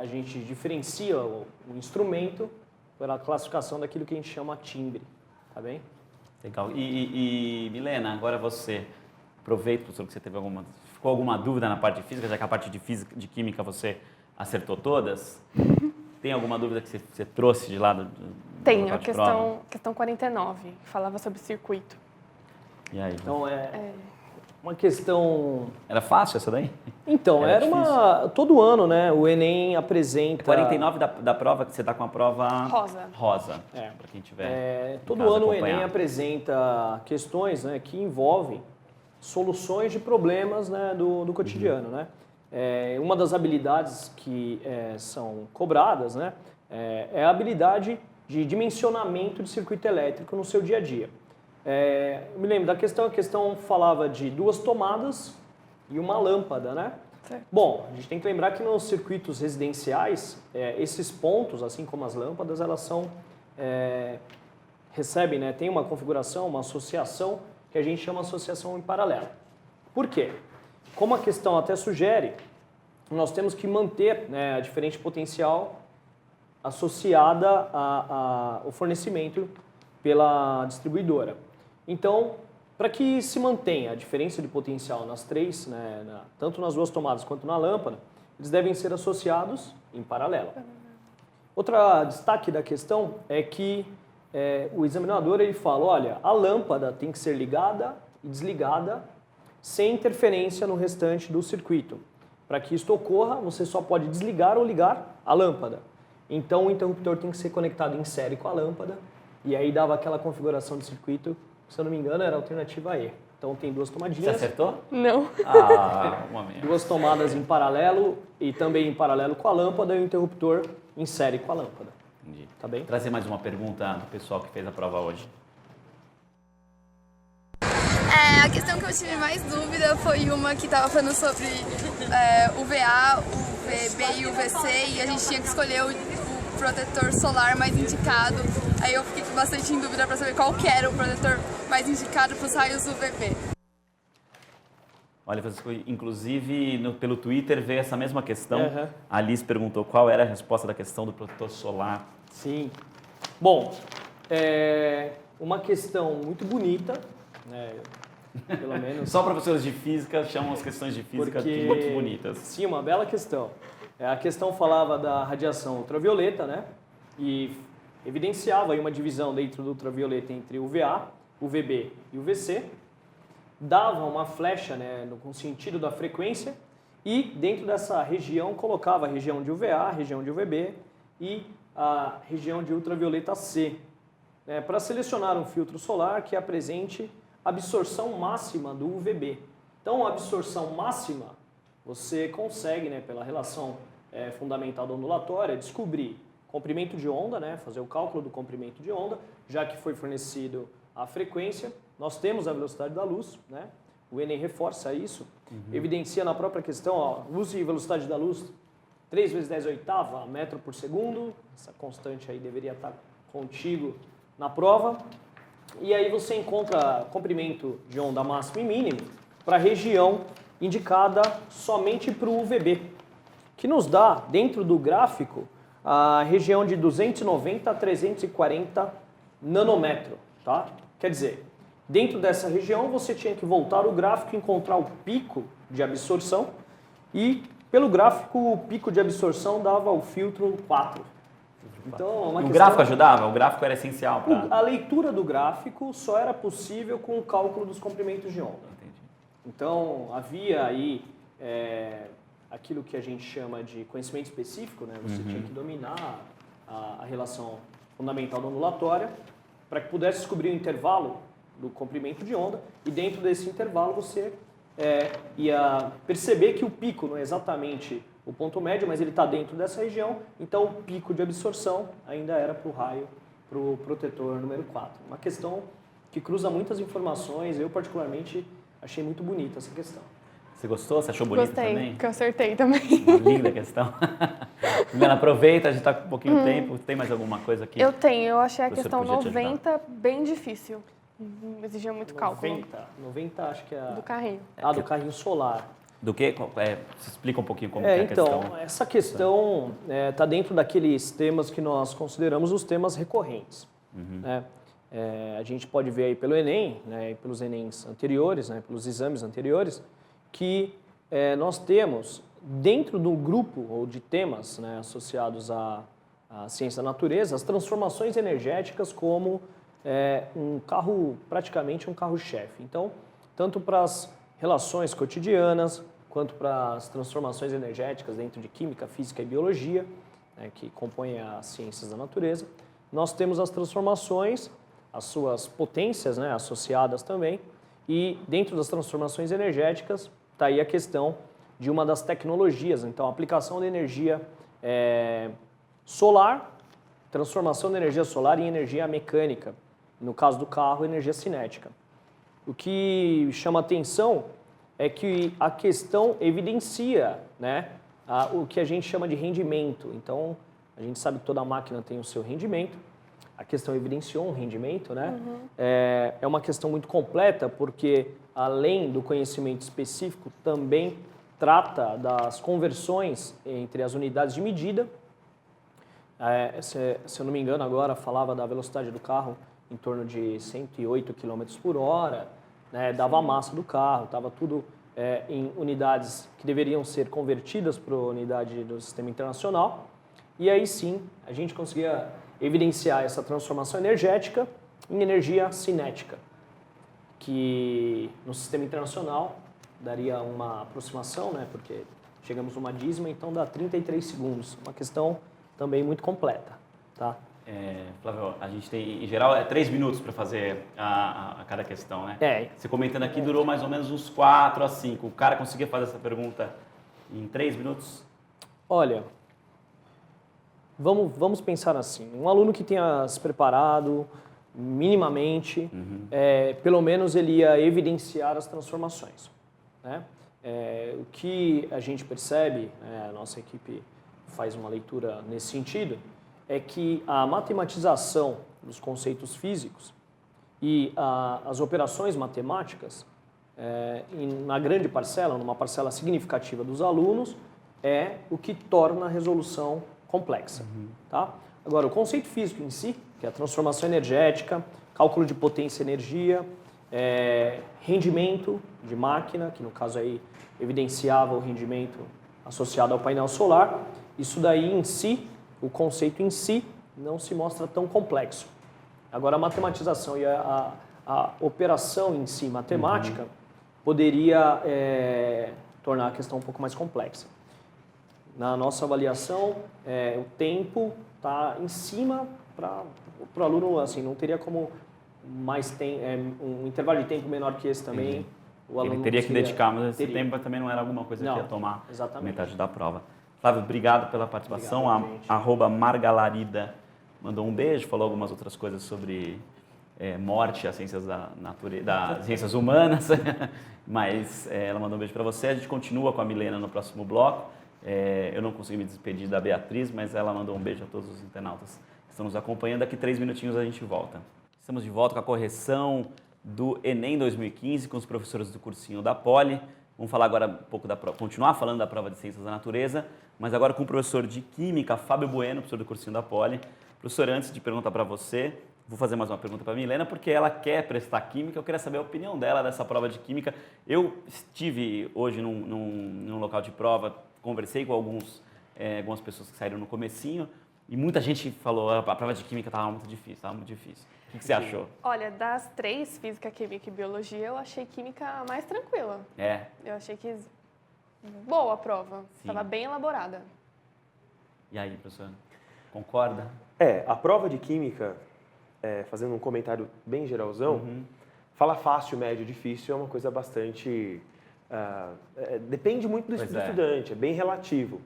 a gente diferencia o instrumento pela classificação daquilo que a gente chama timbre. Tá bem? Legal. E Milena, agora você aproveita, professor, que você ficou alguma dúvida na parte de física, já que a parte de química você acertou todas? Tem alguma dúvida que você trouxe de lá Tem, local a de prova? questão 49, que falava sobre circuito. E aí? Então, uma questão... Era fácil essa daí? Então, Era todo ano, né, o Enem apresenta... 49 da prova, que você está com a prova... Rosa. É. Para quem tiver Todo ano o Enem apresenta questões, né, que envolvem soluções de problemas, né, do cotidiano, né? Uma das habilidades que são cobradas, né, é a habilidade de dimensionamento de circuito elétrico no seu dia a dia. Eu me lembro da questão, a questão falava de 2 tomadas e uma lâmpada, né? Certo. Bom, a gente tem que lembrar que nos circuitos residenciais, esses pontos, assim como as lâmpadas, elas são, recebem, né, tem uma configuração, uma associação, que a gente chama de associação em paralelo. Por quê? Como a questão até sugere, nós temos que manter, né, a diferente potencial associada ao fornecimento pela distribuidora. Então, para que se mantenha a diferença de potencial nas três, né, tanto nas 2 tomadas quanto na lâmpada, eles devem ser associados em paralelo. Outro destaque da questão é que o examinador ele fala, olha, a lâmpada tem que ser ligada e desligada sem interferência no restante do circuito. Para que isto ocorra, você só pode desligar ou ligar a lâmpada. Então, o interruptor tem que ser conectado em série com a lâmpada e aí dava aquela configuração de circuito, se eu não me engano, era a alternativa E. Então, tem 2 tomadinhas. Você acertou? Não. Uma meia. 2 tomadas em paralelo e também em paralelo com a lâmpada e o interruptor em série com a lâmpada. Entendi. Tá bem? Trazer mais uma pergunta do pessoal que fez a prova hoje. A questão que eu tive mais dúvida foi uma que estava falando sobre o VA, o VB e o VC, e a gente tinha que escolher o protetor solar mais indicado. Aí eu fiquei bastante em dúvida para saber qual que era o protetor mais indicado para os raios UVB. Olha, inclusive pelo Twitter veio essa mesma questão. A Alice perguntou qual era a resposta da questão do protetor solar. Sim. Bom, uma questão muito bonita, né? Pelo menos. Só professores de física chamam as questões de física muito bonitas. Sim, uma bela questão. A questão falava da radiação ultravioleta, né? E evidenciava aí uma divisão dentro do ultravioleta entre o VA, o VB e o VC. Dava uma flecha, né, com sentido da frequência e dentro dessa região colocava a região de UVA, a região de UVB e a região de ultravioleta C, né, para selecionar um filtro solar que apresente absorção máxima do UVB. Então, a absorção máxima você consegue, né, pela relação fundamental da ondulatória, descobrir comprimento de onda, né, fazer o cálculo do comprimento de onda, já que foi fornecido a frequência. Nós temos a velocidade da luz, né? O Enem reforça isso, evidencia na própria questão, ó, luz e velocidade da luz, 3 vezes 10 oitava metro por segundo, essa constante aí deveria estar contigo na prova. E aí você encontra comprimento de onda máximo e mínimo para a região indicada somente para o UVB, que nos dá, dentro do gráfico, a região de 290 a 340 nanômetro, tá? Quer dizer, dentro dessa região você tinha que voltar o gráfico e encontrar o pico de absorção e pelo gráfico o pico de absorção dava o filtro 4. Então, o gráfico ajudava? O gráfico era essencial para... A leitura do gráfico só era possível com o cálculo dos comprimentos de onda. Entendi. Então, havia aí aquilo que a gente chama de conhecimento específico, né? Você tinha que dominar a relação fundamental da ondulatória para que pudesse descobrir o intervalo do comprimento de onda e dentro desse intervalo você ia perceber que o pico não é exatamente o ponto médio, mas ele está dentro dessa região, então o pico de absorção ainda era para o raio, para o protetor número 4. Uma questão que cruza muitas informações, eu particularmente achei muito bonita essa questão. Você gostou? Você achou bonita também? Gostei, que eu acertei também. Uma linda questão. Juliana, aproveita, a gente está com um pouquinho de tempo. Tem mais alguma coisa aqui? Eu tenho, eu achei a Você questão podia te 90 bem difícil. Exigia muito cálculo. 90 acho que é... Do carrinho. Do carrinho solar. Do quê? Você explica um pouquinho como é a questão. Então, essa questão está dentro daqueles temas que nós consideramos os temas recorrentes. Né? A gente pode ver aí pelo Enem, né, e pelos Enems anteriores, né, pelos exames anteriores, que nós temos dentro do grupo ou de temas, né, associados a a ciência da natureza, as transformações energéticas como um carro, praticamente um carro-chefe. Então, tanto para as relações cotidianas, quanto para as transformações energéticas dentro de química, física e biologia, né, que compõem as ciências da natureza, nós temos as transformações, as suas potências, né, associadas também, e dentro das transformações energéticas está aí a questão de uma das tecnologias, então a aplicação da energia solar, transformação da energia solar em energia mecânica, no caso do carro, energia cinética. O que chama atenção é que a questão evidencia, né, o que a gente chama de rendimento. Então, a gente sabe que toda máquina tem o seu rendimento, a questão evidenciou um rendimento, né? É uma questão muito completa, porque além do conhecimento específico, também trata das conversões entre as unidades de medida. Se eu não me engano, agora falava da velocidade do carro em torno de 108 km por hora, né? Dava a massa do carro, estava tudo em unidades que deveriam ser convertidas para a unidade do sistema internacional. E aí sim, a gente conseguia evidenciar essa transformação energética em energia cinética, que no sistema internacional daria uma aproximação, né, porque chegamos numa dízima, então dá 33 segundos. Uma questão também muito completa. Tá? Flávio, a gente tem, em geral, 3 minutos para fazer a cada questão, né? Você comentando aqui, durou mais ou menos uns 4 a 5. O cara conseguia fazer essa pergunta em 3 minutos? Olha, vamos pensar assim. Um aluno que tenha se preparado minimamente, pelo menos ele ia evidenciar as transformações. Né? O que a gente percebe, a nossa equipe faz uma leitura nesse sentido, é que a matematização dos conceitos físicos e as operações matemáticas, na grande parcela, numa parcela significativa dos alunos, é o que torna a resolução complexa. Tá? Agora, o conceito físico em si, que é a transformação energética, cálculo de potência e energia, rendimento de máquina, que no caso aí evidenciava o rendimento associado ao painel solar, isso daí em si, o conceito em si, não se mostra tão complexo. Agora, a matematização e a operação em si, matemática, poderia tornar a questão um pouco mais complexa. Na nossa avaliação, o tempo está em cima para o aluno, assim, não teria como mais um intervalo de tempo menor que esse também. O aluno ele teria que dedicar, mas esse tempo também não era alguma coisa que ia tomar metade da prova. Flávio, obrigado pela participação. Obrigado, @Margalarida mandou um beijo, falou algumas outras coisas sobre morte, as ciências da natureza, das ciências humanas, mas ela mandou um beijo para você. A gente continua com a Milena no próximo bloco. Eu não consegui me despedir da Beatriz, mas ela mandou um beijo a todos os internautas que estão nos acompanhando. Daqui 3 minutinhos a gente volta. Estamos de volta com a correção do Enem 2015 com os professores do cursinho da Poli. Vamos falar agora um pouco continuar falando da prova de Ciências da Natureza, mas agora com o professor de Química, Fábio Bueno, professor do cursinho da Poli. Professor, antes de perguntar para você, vou fazer mais uma pergunta para a Milena, porque ela quer prestar Química, eu queria saber a opinião dela dessa prova de Química. Eu estive hoje num local de prova, conversei com algumas pessoas que saíram no comecinho, e muita gente falou que a prova de Química estava muito difícil. O que você achou? Olha, das 3, Física, Química e Biologia, eu achei Química mais tranquila. Eu achei que boa a prova, estava bem elaborada. E aí, professor, concorda? A prova de Química, fazendo um comentário bem geralzão, falar fácil, médio, difícil é uma coisa bastante... depende muito do estudante, é bem relativo.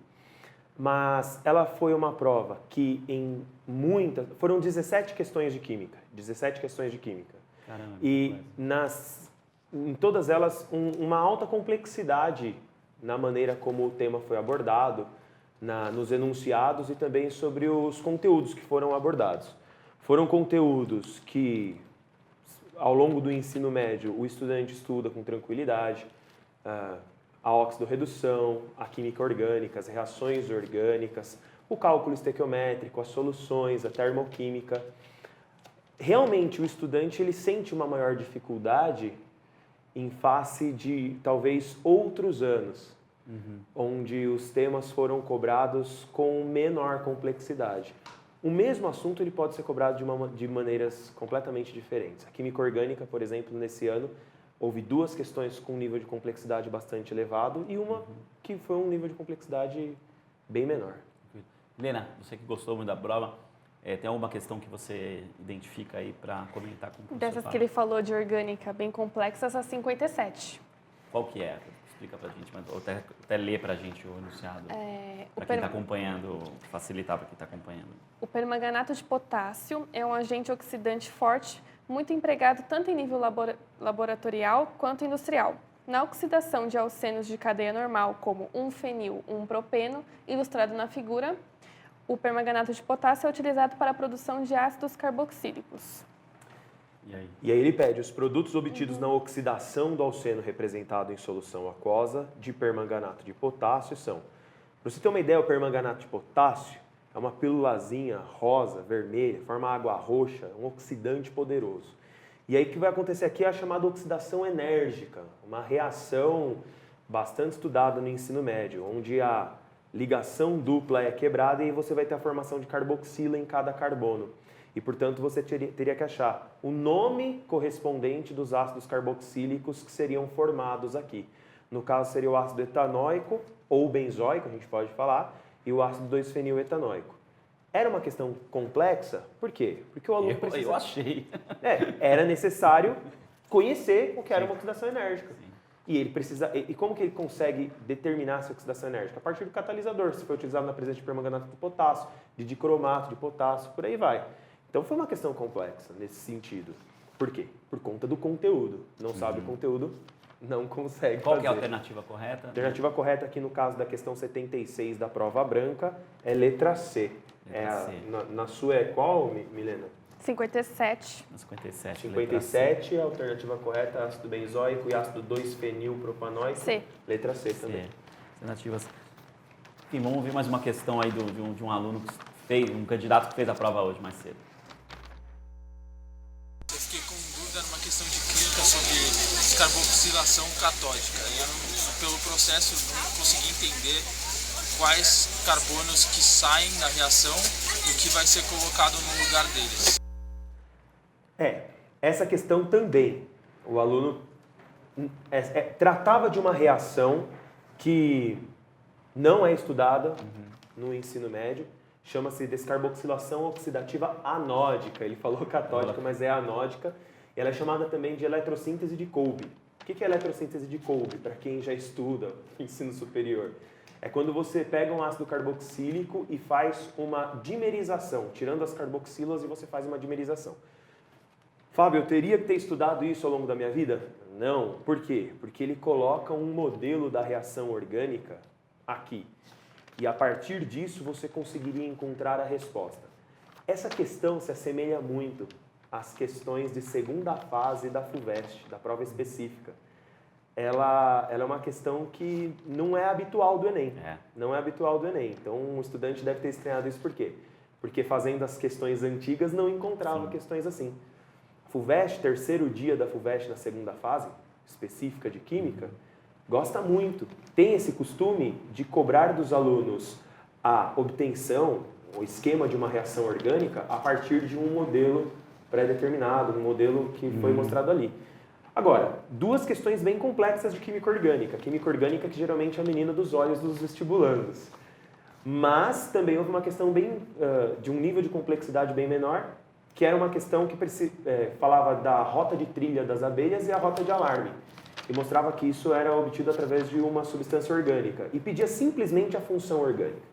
Mas ela foi uma prova que foram 17 questões de Química. 17 questões de Química. Caramba, e em todas elas, uma alta complexidade na maneira como o tema foi abordado, nos enunciados e também sobre os conteúdos que foram abordados. Foram conteúdos que, ao longo do ensino médio, o estudante estuda com tranquilidade, a oxidorredução, a química orgânica, as reações orgânicas, o cálculo estequiométrico, as soluções, a termoquímica. Realmente, o estudante ele sente uma maior dificuldade em face de, talvez, outros anos. onde os temas foram cobrados com menor complexidade. O mesmo assunto ele pode ser cobrado de maneiras completamente diferentes. A química orgânica, por exemplo, nesse ano, houve 2 questões com um nível de complexidade bastante elevado e uma que foi um nível de complexidade bem menor. Helena, você que gostou muito da prova, tem alguma questão que você identifica aí para comentar com o professor? Dessas que ele falou de orgânica bem complexas, a 57. Qual que é? Explica pra gente, ou até lê pra gente o enunciado. Para quem está acompanhando, facilitar para quem está acompanhando. O permanganato de potássio é um agente oxidante forte, muito empregado tanto em nível laboratorial quanto industrial. Na oxidação de alcenos de cadeia normal, como 1-fenil, 1-propeno, ilustrado na figura, o permanganato de potássio é utilizado para a produção de ácidos carboxílicos. E aí ele pede os produtos obtidos na oxidação do alceno representado em solução aquosa de permanganato de potássio são, para você ter uma ideia, o permanganato de potássio é uma pílulazinha rosa, vermelha, forma água roxa, um oxidante poderoso. E aí o que vai acontecer aqui é a chamada oxidação enérgica, uma reação bastante estudada no ensino médio, onde a ligação dupla é quebrada e aí você vai ter a formação de carboxila em cada carbono. E, portanto, você teria que achar o nome correspondente dos ácidos carboxílicos que seriam formados aqui. No caso, seria o ácido etanóico ou benzoico, a gente pode falar, e o ácido 2-feniletanoico. Era uma questão complexa, por quê? Porque o aluno precisa... Eu achei. Era necessário conhecer o que era uma oxidação enérgica. Sim. E ele precisa... E como que ele consegue determinar essa oxidação enérgica? A partir do catalisador, se foi utilizado na presença de permanganato de potássio, de dicromato de potássio, por aí vai. Então foi uma questão complexa nesse sentido. Por quê? Por conta do conteúdo. Não sabe o conteúdo, não consegue Qual fazer. que é a alternativa correta? A alternativa correta aqui no caso da questão 76 da prova branca é letra C. Na sua é qual, Milena? 57. 57, a alternativa correta é ácido benzoico e ácido 2-fenilpropanoico. C. Letra C também. Alternativas. Enfim, vamos ouvir mais uma questão aí de um aluno que fez, um candidato que fez a prova hoje mais cedo. Eu fiquei com dúvida numa questão de química sobre descarboxilação catódica. Pelo processo, não consegui entender quais carbonos que saem da reação e o que vai ser colocado no lugar deles. Essa questão também. O aluno tratava de uma reação que não é estudada no ensino médio, chama-se descarboxilação oxidativa anódica. Ele falou catódica, mas é anódica. E ela é chamada também de eletrossíntese de Kolbe. O que é eletrossíntese de Kolbe, para quem já estuda ensino superior? É quando você pega um ácido carboxílico e faz uma dimerização, tirando as carboxilas e você faz uma dimerização. Fábio, eu teria que ter estudado isso ao longo da minha vida? Não. Por quê? Porque ele coloca um modelo da reação orgânica aqui. E a partir disso você conseguiria encontrar a resposta. Essa questão se assemelha muito às questões de segunda fase da FUVEST, da prova específica. Ela é uma questão que não é habitual do Enem. Não é habitual do Enem. Então, um estudante deve ter estranhado isso por quê? Porque fazendo as questões antigas não encontrava questões assim. FUVEST, terceiro dia da FUVEST na segunda fase, específica de Química, gosta muito, tem esse costume de cobrar dos alunos a obtenção, o esquema de uma reação orgânica a partir de um modelo pré-determinado, um modelo que foi mostrado ali. Agora, 2 questões bem complexas de química orgânica. Química orgânica que geralmente é a menina dos olhos dos vestibulandos. Mas também houve uma questão de um nível de complexidade bem menor, que era uma questão que falava da rota de trilha das abelhas e a rota de alarme. E mostrava que isso era obtido através de uma substância orgânica. E pedia simplesmente a função orgânica.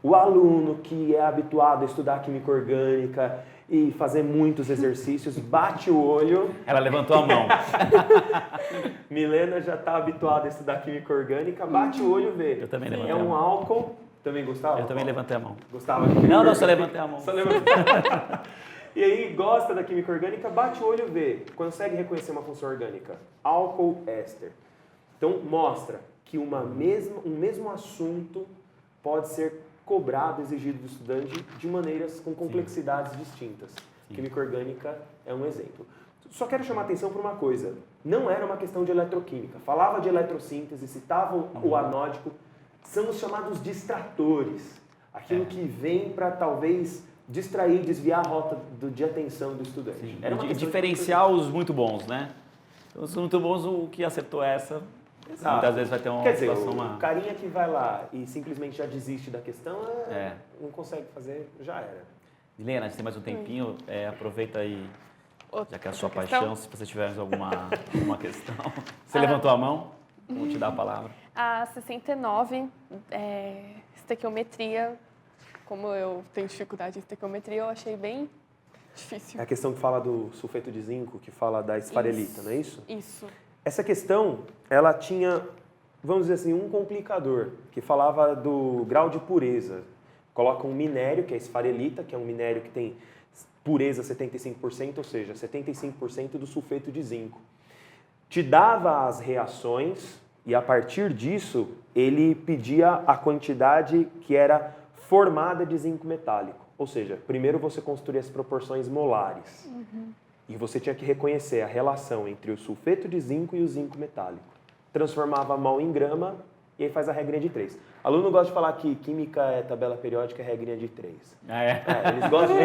O aluno que é habituado a estudar química orgânica e fazer muitos exercícios, bate o olho... Ela levantou a mão. Milena já está habituada a estudar química orgânica, bate o olho e vê. Eu também levantei a mão. É um mão. álcool... Também gostava? Eu também levantei a mão. Gostava? Não, só levantei a mão. Só levantei. E aí, gosta da química orgânica, bate o olho e vê. Consegue reconhecer uma função orgânica. Álcool, éster. Então, mostra que um mesmo assunto pode ser cobrado, exigido do estudante de maneiras com complexidades distintas. Química orgânica é um exemplo. Só quero chamar a atenção para uma coisa. Não era uma questão de eletroquímica. Falava de eletrossíntese, citava o anódico. São os chamados distratores. Aquilo que vem para talvez distrair, desviar a rota de atenção do estudante. Sim. E diferenciar os muito bons, né? Os muito bons, o que acertou essa, muitas vezes vai ter uma situação... o carinha que vai lá e simplesmente já desiste da questão, não consegue fazer, já era. Milena, a gente tem mais um tempinho, aproveita aí, já que é a sua questão? paixão, se você tiver mais alguma questão. Você levantou a mão, vou te dar a palavra. A 69, estequiometria, como eu tenho dificuldade em estequiometria, eu achei bem difícil. É a questão que fala do sulfeto de zinco, que fala da esfarelita, não é isso? Isso. Essa questão, ela tinha, vamos dizer assim, um complicador, que falava do grau de pureza. Coloca um minério, que é a esfarelita, que é um minério que tem pureza 75%, ou seja, 75% do sulfeto de zinco. Te dava as reações e, a partir disso, ele pedia a quantidade que era formada de zinco metálico. Ou seja, primeiro você construía as proporções molares. E você tinha que reconhecer a relação entre o sulfeto de zinco e o zinco metálico. Transformava mol em grama e aí faz a regrinha de 3. Aluno gosta de falar que química é tabela periódica, é regrinha de 3. Eles gostam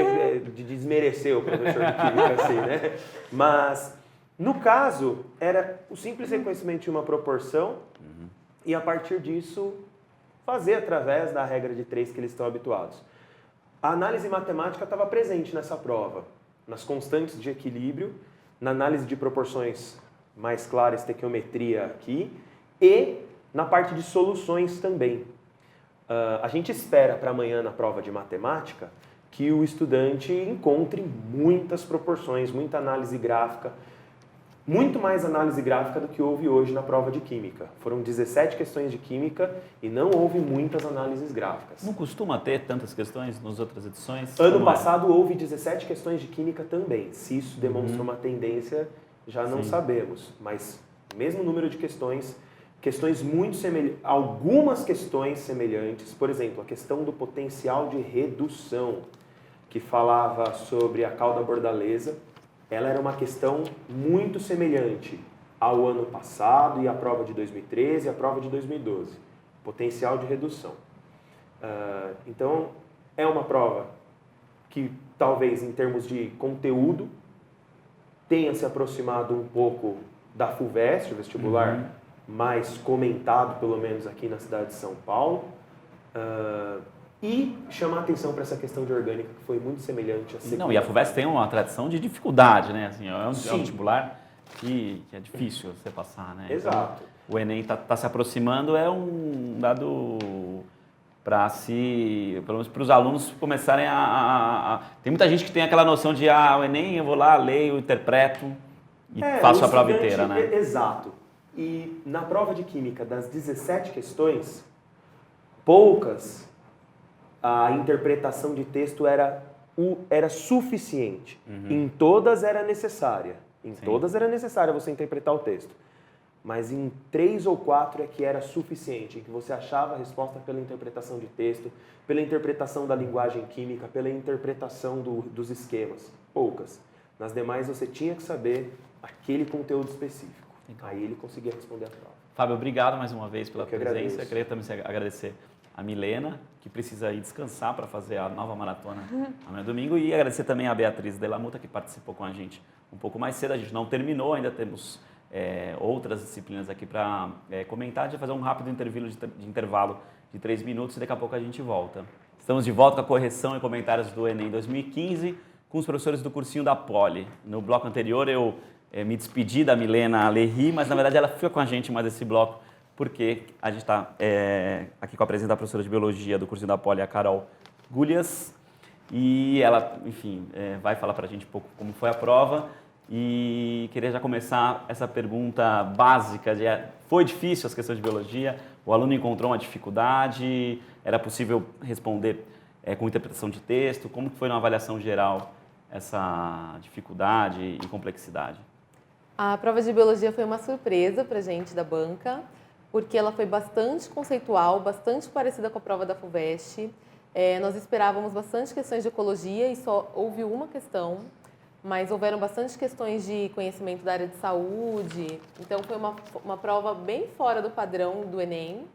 de desmerecer o professor de química assim, né? Mas, no caso, era o simples reconhecimento de uma proporção e, a partir disso, fazer através da regra de 3 que eles estão habituados. A análise matemática estava presente nessa prova, nas constantes de equilíbrio, na análise de proporções mais claras, estequiometria aqui, e na parte de soluções também. A gente espera para amanhã na prova de matemática que o estudante encontre muitas proporções, muita análise gráfica, muito mais análise gráfica do que houve hoje na prova de química. Foram 17 questões de química e não houve muitas análises gráficas. Não costuma ter tantas questões nas outras edições? Ano passado houve 17 questões de química também. Se isso demonstra uma tendência, já não sabemos. Mas mesmo número de questões muito semelhantes, algumas questões semelhantes, por exemplo, a questão do potencial de redução, que falava sobre a cauda bordaleza, ela era uma questão muito semelhante ao ano passado e à prova de 2013 e à prova de 2012. Potencial de redução. Então, é uma prova que talvez em termos de conteúdo tenha se aproximado um pouco da FUVEST, o vestibular mais comentado, pelo menos aqui na cidade de São Paulo, e chamar atenção para essa questão de orgânica, que foi muito semelhante a segunda. Não, e a FUVEST tem uma tradição de dificuldade, né? Assim, é um vestibular que é difícil você passar, né? Exato. Então, o Enem está se aproximando, é um dado para pelo menos para os alunos começarem Tem muita gente que tem aquela noção de, o Enem, eu vou lá, leio, interpreto e faço a prova inteira, né? Exato. E na prova de química, das 17 questões, poucas a interpretação de texto era suficiente. Em todas era necessária. Todas era necessária você interpretar o texto. Mas em 3 ou 4 é que era suficiente, em que você achava a resposta pela interpretação de texto, pela interpretação da linguagem química, pela interpretação dos esquemas. Poucas. Nas demais você tinha que saber aquele conteúdo específico. Aí ele conseguia responder a prova. Fábio, obrigado mais uma vez pela presença. Agradeço. Eu queria também agradecer a Milena, que precisa ir descansar para fazer a nova maratona amanhã domingo, e agradecer também a Beatriz Delamuta, que participou com a gente um pouco mais cedo. A gente não terminou, ainda temos outras disciplinas aqui para comentar. A gente vai fazer um rápido intervalo de 3 minutos e daqui a pouco a gente volta. Estamos de volta com a correção e comentários do Enem 2015 com os professores do cursinho da Poli. No bloco anterior eu me despedi da Milena Lerri, mas na verdade ela fica com a gente mais esse bloco, porque a gente está aqui com a presença da professora de Biologia do cursinho da Poli, a Carol Gullias, e ela, enfim, vai falar para a gente um pouco como foi a prova. E queria já começar essa pergunta básica, foi difícil as questões de Biologia? O aluno encontrou uma dificuldade? Era possível responder com interpretação de texto? Como que foi na avaliação geral essa dificuldade e complexidade? A prova de Biologia foi uma surpresa para a gente da banca, porque ela foi bastante conceitual, bastante parecida com a prova da FUVEST. Nós esperávamos bastante questões de ecologia e só houve uma questão. mas houveram bastante questões de conhecimento da área de saúde, então foi uma prova bem fora do padrão do Enem.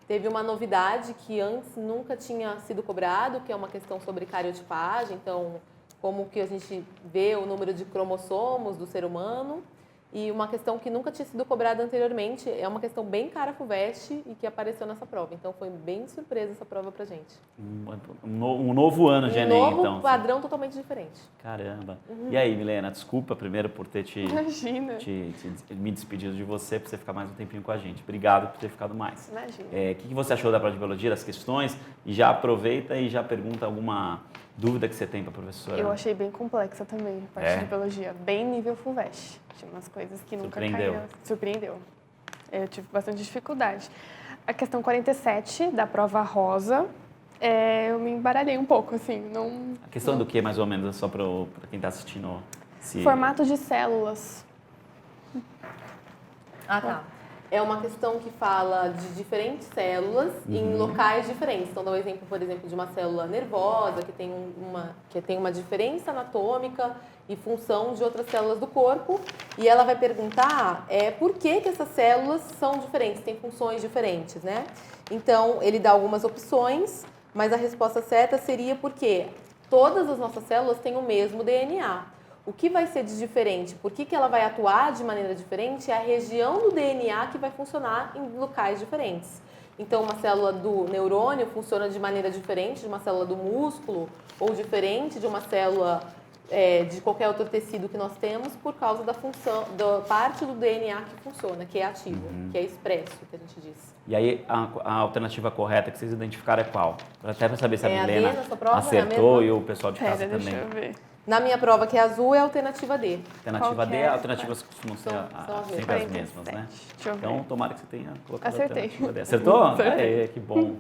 Teve uma novidade que antes nunca tinha sido cobrado, que é uma questão sobre cariotipagem, então como que a gente vê o número de cromossomos do ser humano, e uma questão que nunca tinha sido cobrada anteriormente, é uma questão bem cara FUVEST e que apareceu nessa prova. Então foi bem surpresa essa prova pra gente. Um novo ano de Enem, então. Um novo padrão totalmente diferente. Caramba. E aí, Milena, desculpa primeiro por ter Imagina. me despedido de você, por você ficar mais um tempinho com a gente. Obrigado por ter ficado mais. Imagina. O que você achou da prova de biologia, das questões? E já aproveita e já pergunta alguma dúvida que você tem para a professora. Eu achei bem complexa também, a parte de biologia. Bem nível FUVEST. Tinha umas coisas que nunca caíram. Surpreendeu. Eu tive bastante dificuldade. A questão 47 da prova rosa, eu me embaralhei um pouco, assim. A questão do que, mais ou menos, só para quem está assistindo? Formato de células. Ah, tá. É uma questão que fala de diferentes células em locais diferentes. Então, dá o exemplo, por exemplo, de uma célula nervosa que tem uma diferença anatômica e função de outras células do corpo. E ela vai perguntar por que essas células são diferentes, têm funções diferentes, né? Então, ele dá algumas opções, mas a resposta certa seria porque todas as nossas células têm o mesmo DNA. O que vai ser de diferente, por que ela vai atuar de maneira diferente, é a região do DNA que vai funcionar em locais diferentes. Então, uma célula do neurônio funciona de maneira diferente de uma célula do músculo ou diferente de uma célula de qualquer outro tecido que nós temos por causa da função, da parte do DNA que funciona, que é ativo, que é expresso, que a gente diz. E aí, a alternativa correta que vocês identificaram é qual? Até para saber se a Milena prova, acertou e o pessoal de casa também. Deixa eu ver. Na minha prova, que é azul, é a alternativa D. Alternativa D, alternativas costumam ser sempre as mesmas, né? Então, tomara que você tenha colocado a alternativa D. Acertou? Acertei. Que bom.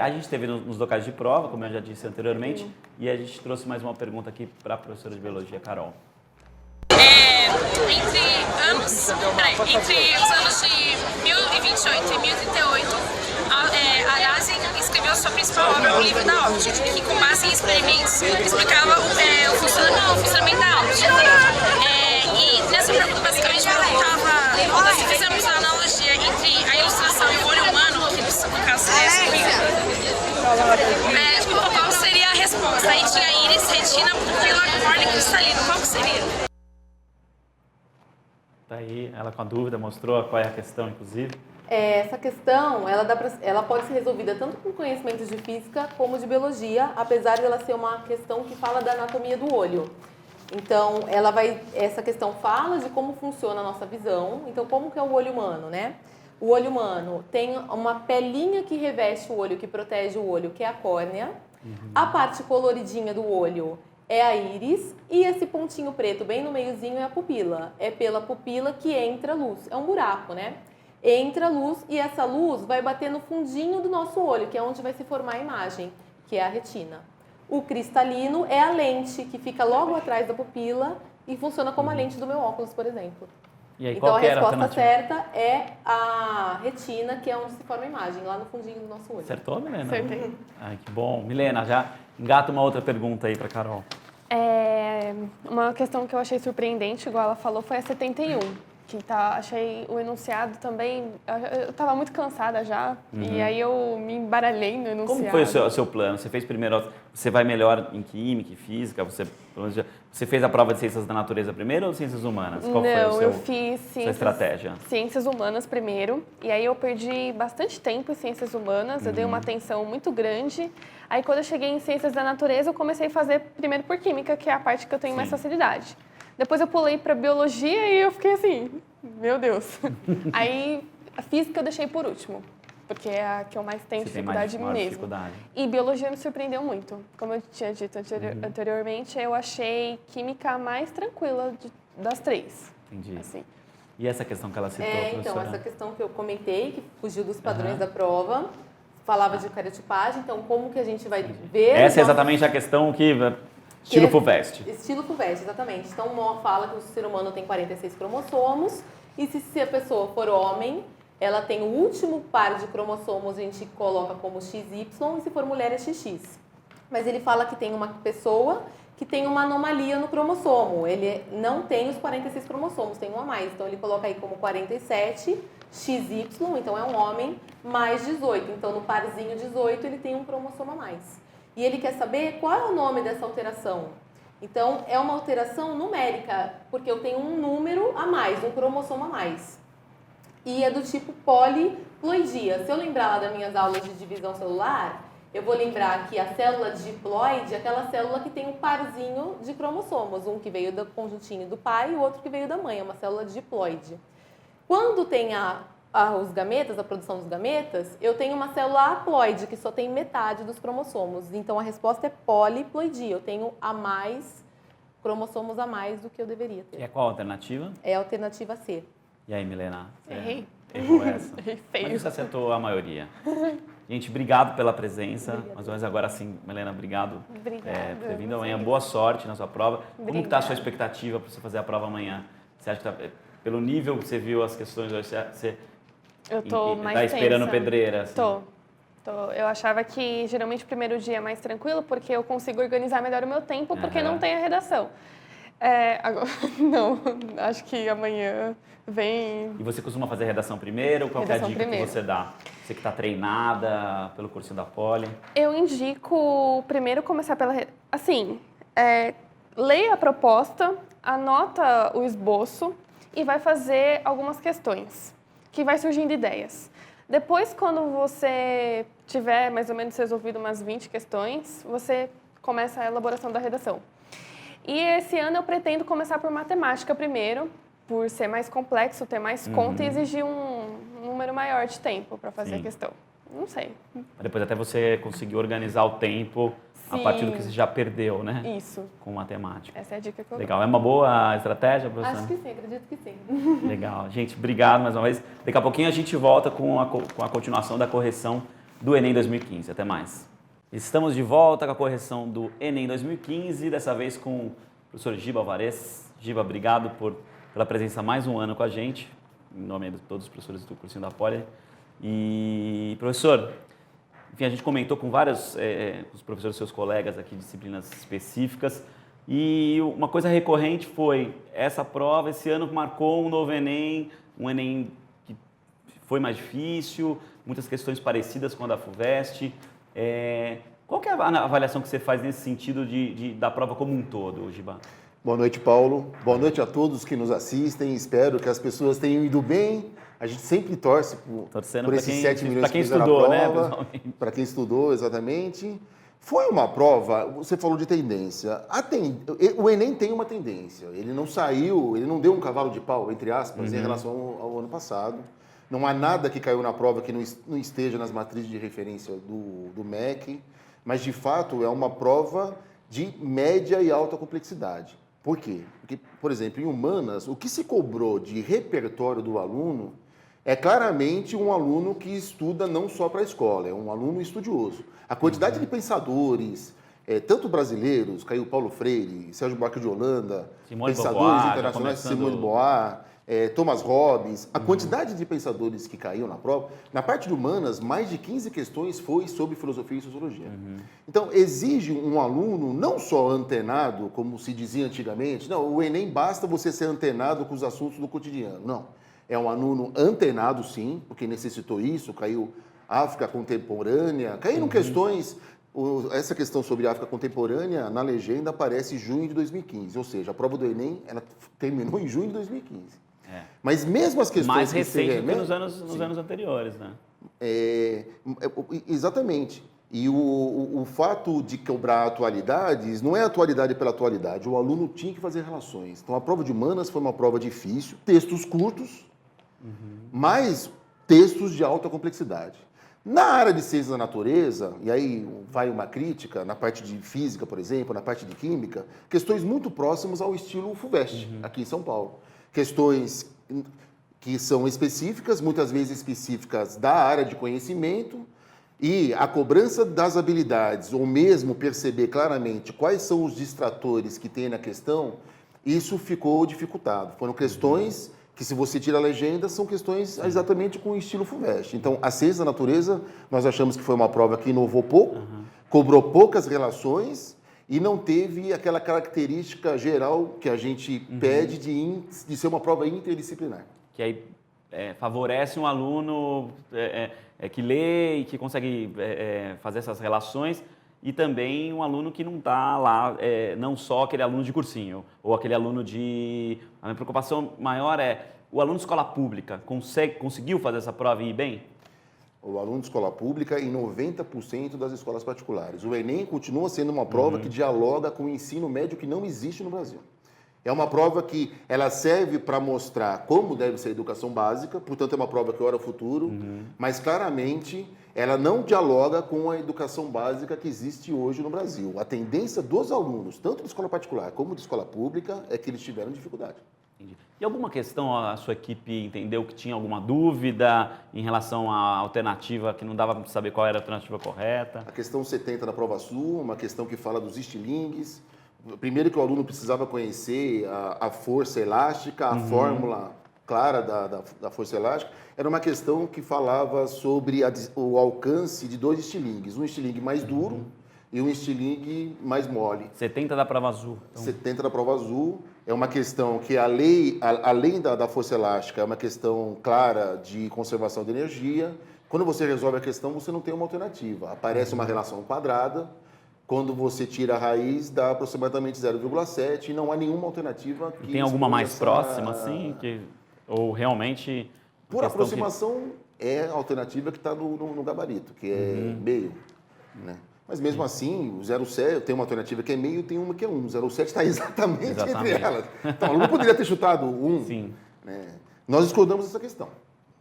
A gente teve nos locais de prova, como eu já disse anteriormente, e a gente trouxe mais uma pergunta aqui para a professora de biologia, Carol. Entre os anos de 1028 e 1038, Arazi escreveu sua principal obra, o livro da óptica, que com base em experimentos explicava o funcionamento da óptica. E nessa pergunta basicamente perguntava se fizemos a analogia entre a ilustração e o olho humano, que no caso seria qual seria a resposta? Aí tinha íris, retina, pupila, córnea e cristalino. Qual que seria? Tá aí, ela com a dúvida, mostrou qual é a questão, inclusive. Essa questão, ela pode ser resolvida tanto com conhecimentos de física como de biologia, apesar de ela ser uma questão que fala da anatomia do olho. Então, essa questão fala de como funciona a nossa visão. Então, como que é o olho humano, né? O olho humano tem uma pelinha que reveste o olho, que protege o olho, que é a córnea. A parte coloridinha do olho é a íris e esse pontinho preto bem no meiozinho é a pupila. É pela pupila que entra luz. É um buraco, né? Entra luz e essa luz vai bater no fundinho do nosso olho, que é onde vai se formar a imagem, que é a retina. O cristalino é a lente que fica logo atrás da pupila e funciona como a lente do meu óculos, por exemplo. E aí, então a resposta certa é a retina, que é onde se forma a imagem, lá no fundinho do nosso olho. Acertou, Milena? Acertei. Ai, que bom. Milena, já engata uma outra pergunta aí para Carol. Uma questão que eu achei surpreendente, igual ela falou, foi a 71. Achei o enunciado também, eu estava muito cansada já, e aí eu me embaralhei no enunciado. Como foi o seu plano? Você fez primeiro, você vai melhor em química e física? Você fez a prova de ciências da natureza primeiro ou ciências humanas? Qual foi eu fiz sua estratégia? Ciências humanas primeiro, e aí eu perdi bastante tempo em ciências humanas, eu dei uma atenção muito grande. Aí quando eu cheguei em ciências da natureza, eu comecei a fazer primeiro por química, que é a parte que eu tenho mais facilidade. Depois eu pulei para biologia e eu fiquei assim, meu Deus. Aí a física eu deixei por último, porque é a que eu mais tenho dificuldade mesmo. E biologia me surpreendeu muito. Como eu tinha dito anteriormente, eu achei química mais tranquila das três. Entendi. Assim. E essa questão que ela citou, então, professora? essa questão que eu comentei, que fugiu dos padrões da prova, falava de cariotipagem, então como que a gente vai ver... Essa é exatamente a questão que... Estilo FUVEST. Estilo FUVEST, exatamente. Então, fala que o ser humano tem 46 cromossomos e se a pessoa for homem, ela tem o último par de cromossomos, a gente coloca como XY, e se for mulher é XX. Mas ele fala que tem uma pessoa que tem uma anomalia no cromossomo. Ele não tem os 46 cromossomos, tem um a mais. Então, ele coloca aí como 47 XY, então é um homem, mais 18. Então, no parzinho 18, ele tem um cromossomo a mais. E ele quer saber qual é o nome dessa alteração. Então, é uma alteração numérica, porque eu tenho um número a mais, um cromossomo a mais. E é do tipo poliploidia. Se eu lembrar lá das minhas aulas de divisão celular, eu vou lembrar que a célula diploide é aquela célula que tem um parzinho de cromossomos, um que veio do conjuntinho do pai e o outro que veio da mãe, é uma célula diploide. Quando tem os gametas, a produção dos gametas, eu tenho uma célula haploide, que só tem metade dos cromossomos. Então, a resposta é poliploidia. Eu tenho cromossomos a mais do que eu deveria ter. E é qual a alternativa? É a alternativa C. E aí, Milena? Errei. Errou essa? Errei feio. Mas você acertou a maioria. Gente, obrigado pela presença. Mas agora sim, Milena, obrigado por ter vindo amanhã. Boa sorte na sua prova. Como está a sua expectativa para você fazer a prova amanhã? Você acha que pelo nível que você viu as questões hoje, você eu tô mais tá esperando tensa. pedreira? Assim? Tô. Eu achava que geralmente o primeiro dia é mais tranquilo, porque eu consigo organizar melhor o meu tempo, porque não tem a redação. Agora, não, acho que amanhã vem... E você costuma fazer redação primeiro? Qual é a dica que você dá? Você que está treinada pelo cursinho da Poli? Eu indico primeiro começar pela... Assim, leia a proposta, anota o esboço e vai fazer algumas questões, que vai surgindo ideias. Depois, quando você tiver mais ou menos resolvido umas 20 questões, você começa a elaboração da redação. E esse ano eu pretendo começar por matemática primeiro, por ser mais complexo, ter mais conta e exigir um número maior de tempo para fazer a questão. Não sei. Depois até você conseguir organizar o tempo a partir do que você já perdeu, né? Isso. Com matemática. Essa é a dica que eu dou. Legal. É uma boa estratégia, professora? Acho que sim, acredito que sim. Legal. Gente, obrigado mais uma vez. Daqui a pouquinho a gente volta com a continuação da correção do Enem 2015. Até mais. Estamos de volta com a correção do Enem 2015, dessa vez com o professor Giba Alvarez. Giba, obrigado pela presença mais um ano com a gente, em nome de todos os professores do cursinho da Poli. E, professor, enfim, a gente comentou com vários os professores, seus colegas aqui, disciplinas específicas, e uma coisa recorrente foi essa prova, esse ano marcou um novo Enem, um Enem que foi mais difícil, muitas questões parecidas com a da FUVEST. Qual que é a avaliação que você faz nesse sentido da prova como um todo, Giba? Boa noite, Paulo. Boa noite a todos que nos assistem. Espero que as pessoas tenham ido bem. A gente sempre torce por esses 7 milhões que fizeram a prova. Né, para quem estudou, exatamente. Foi uma prova, você falou de tendência. O Enem tem uma tendência. Ele não saiu, ele não deu um cavalo de pau, entre aspas, em relação ao ano passado. Não há nada que caiu na prova que não esteja nas matrizes de referência do MEC. Mas, de fato, é uma prova de média e alta complexidade. Por quê? Porque, por exemplo, em humanas, o que se cobrou de repertório do aluno é claramente um aluno que estuda não só para a escola, é um aluno estudioso. A quantidade de pensadores, tanto brasileiros, caiu Paulo Freire, Sérgio Buarque de Holanda, Simone pensadores Beauvoir, internacionais, Simone Beauvoir, Thomas Hobbes, a quantidade de pensadores que caíam na prova, na parte de humanas, mais de 15 questões foi sobre filosofia e sociologia. Então, exige um aluno não só antenado, como se dizia antigamente, não, o Enem basta você ser antenado com os assuntos do cotidiano. Não, é um aluno antenado sim, porque necessitou isso, caiu África contemporânea, caíram questões... Essa questão sobre a África contemporânea, na legenda, aparece em junho de 2015, ou seja, a prova do Enem ela terminou em junho de 2015. Mas mesmo as questões... Mais recente do que nos anos anteriores, né? Exatamente. E o fato de cobrar atualidades não é atualidade pela atualidade, o aluno tinha que fazer relações. Então, a prova de humanas foi uma prova difícil, textos curtos, mas textos de alta complexidade. Na área de ciências da natureza, e aí vai uma crítica, na parte de física, por exemplo, na parte de química, questões muito próximas ao estilo FUVEST, aqui em São Paulo. Questões que são específicas, muitas vezes específicas da área de conhecimento, e a cobrança das habilidades, ou mesmo perceber claramente quais são os distratores que tem na questão, isso ficou dificultado. Foram questões que, se você tira a legenda, são questões exatamente com o estilo FUVEST. Então, a ciência da natureza, nós achamos que foi uma prova que inovou pouco, cobrou poucas relações e não teve aquela característica geral que a gente pede de ser uma prova interdisciplinar. Que aí favorece um aluno que lê e que consegue fazer essas relações, e também um aluno que não está lá, não só aquele aluno de cursinho, ou aquele aluno de... A minha preocupação maior é, o aluno de escola pública conseguiu fazer essa prova e ir bem? O aluno de escola pública em 90% das escolas particulares. O Enem continua sendo uma prova que dialoga com o ensino médio que não existe no Brasil. É uma prova que ela serve para mostrar como deve ser a educação básica, portanto é uma prova que olha o futuro, mas claramente ela não dialoga com a educação básica que existe hoje no Brasil. A tendência dos alunos, tanto de escola particular como de escola pública, é que eles tiveram dificuldade. Entendi. E alguma questão a sua equipe entendeu que tinha alguma dúvida em relação à alternativa, que não dava para saber qual era a alternativa correta? A questão 70 da prova sul, uma questão que fala dos estilingues. Primeiro que o aluno precisava conhecer a força elástica, a fórmula clara da força elástica. Era uma questão que falava sobre o alcance de dois estilingues. Um estilingue mais duro e um estilingue mais mole. 70 da prova azul. Então... 70 da prova azul. É uma questão que, além da força elástica, é uma questão clara de conservação de energia. Quando você resolve a questão, você não tem uma alternativa. Aparece uma relação quadrada. Quando você tira a raiz, dá aproximadamente 0,7 e não há nenhuma alternativa. Que tem alguma mais próxima, assim? Ou realmente... Por aproximação, é a alternativa que está no gabarito, que é meio. Né? Mas mesmo assim, o 0,7 tem uma alternativa que é meio e tem uma que é 1. O 0,7 está exatamente entre elas. Então, o aluno poderia ter chutado 1. Sim. Né? Nós discordamos dessa questão.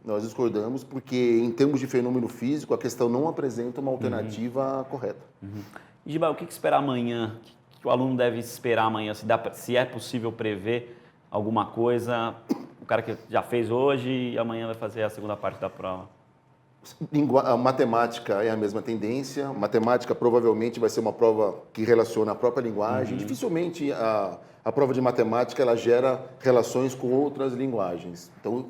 Nós discordamos porque, em termos de fenômeno físico, a questão não apresenta uma alternativa correta. Giba, o que esperar amanhã? O que o aluno deve esperar amanhã? Se é possível prever alguma coisa, o cara que já fez hoje e amanhã vai fazer a segunda parte da prova? A matemática é a mesma tendência. A matemática provavelmente vai ser uma prova que relaciona a própria linguagem. Dificilmente a prova de matemática ela gera relações com outras linguagens. Então,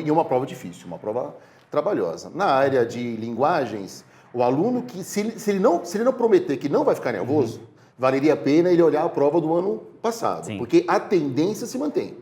e uma prova difícil, uma prova trabalhosa. Na área de linguagens, o aluno que, se ele não prometer que não vai ficar nervoso, valeria a pena ele olhar a prova do ano passado, porque a tendência se mantém.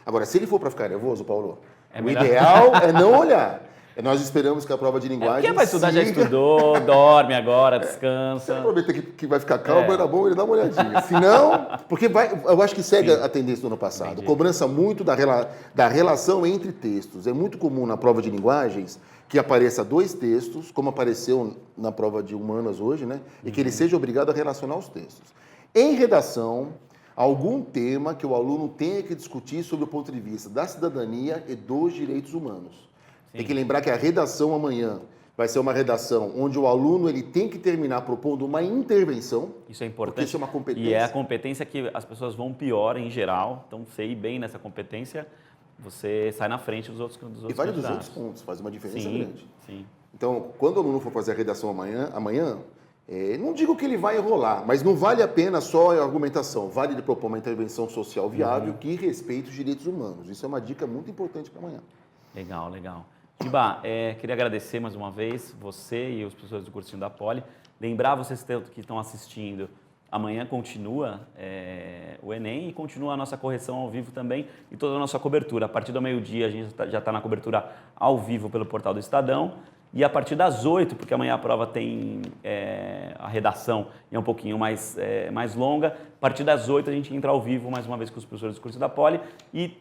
Agora, se ele for para ficar nervoso, Paulo, o ideal é não olhar. Nós esperamos que a prova de linguagem... Quem vai estudar já estudou, dorme agora, descansa. Se ele prometer que vai ficar calmo, era bom ele dar uma olhadinha. Se não, porque eu acho que segue a tendência do ano passado. Entendi. Cobrança muito da relação entre textos. É muito comum na prova de linguagens que apareça 2 textos, como apareceu na prova de humanas hoje, né? E que ele seja obrigado a relacionar os textos. Em redação, algum tema que o aluno tenha que discutir sob o ponto de vista da cidadania e dos direitos humanos. Tem que lembrar que a redação amanhã vai ser uma redação onde o aluno ele tem que terminar propondo uma intervenção. Isso é importante. Porque isso é uma competência. E é a competência que as pessoas vão pior em geral. Então, você ir bem nessa competência, você sai na frente dos outros E vale dos outros pontos, faz uma diferença grande. Sim. Então, quando o aluno for fazer a redação amanhã não digo que ele vai enrolar, mas não vale a pena só a argumentação. Vale ele propor uma intervenção social viável que respeite os direitos humanos. Isso é uma dica muito importante para amanhã. Legal, legal. Giba, queria agradecer mais uma vez você e os professores do cursinho da Poli. Lembrar vocês que estão assistindo, amanhã continua o Enem e continua a nossa correção ao vivo também e toda a nossa cobertura. A partir do meio-dia a gente já está na cobertura ao vivo pelo portal do Estadão e a partir das 8, porque amanhã a prova tem a redação e é um pouquinho mais longa, a partir das 8 a gente entra ao vivo mais uma vez com os professores do cursinho da Poli e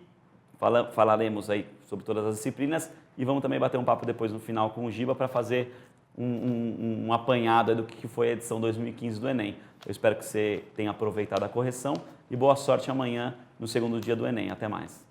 falaremos aí sobre todas as disciplinas e vamos também bater um papo depois no final com o Giba para fazer um apanhado do que foi a edição 2015 do Enem. Eu espero que você tenha aproveitado a correção e boa sorte amanhã no segundo dia do Enem. Até mais.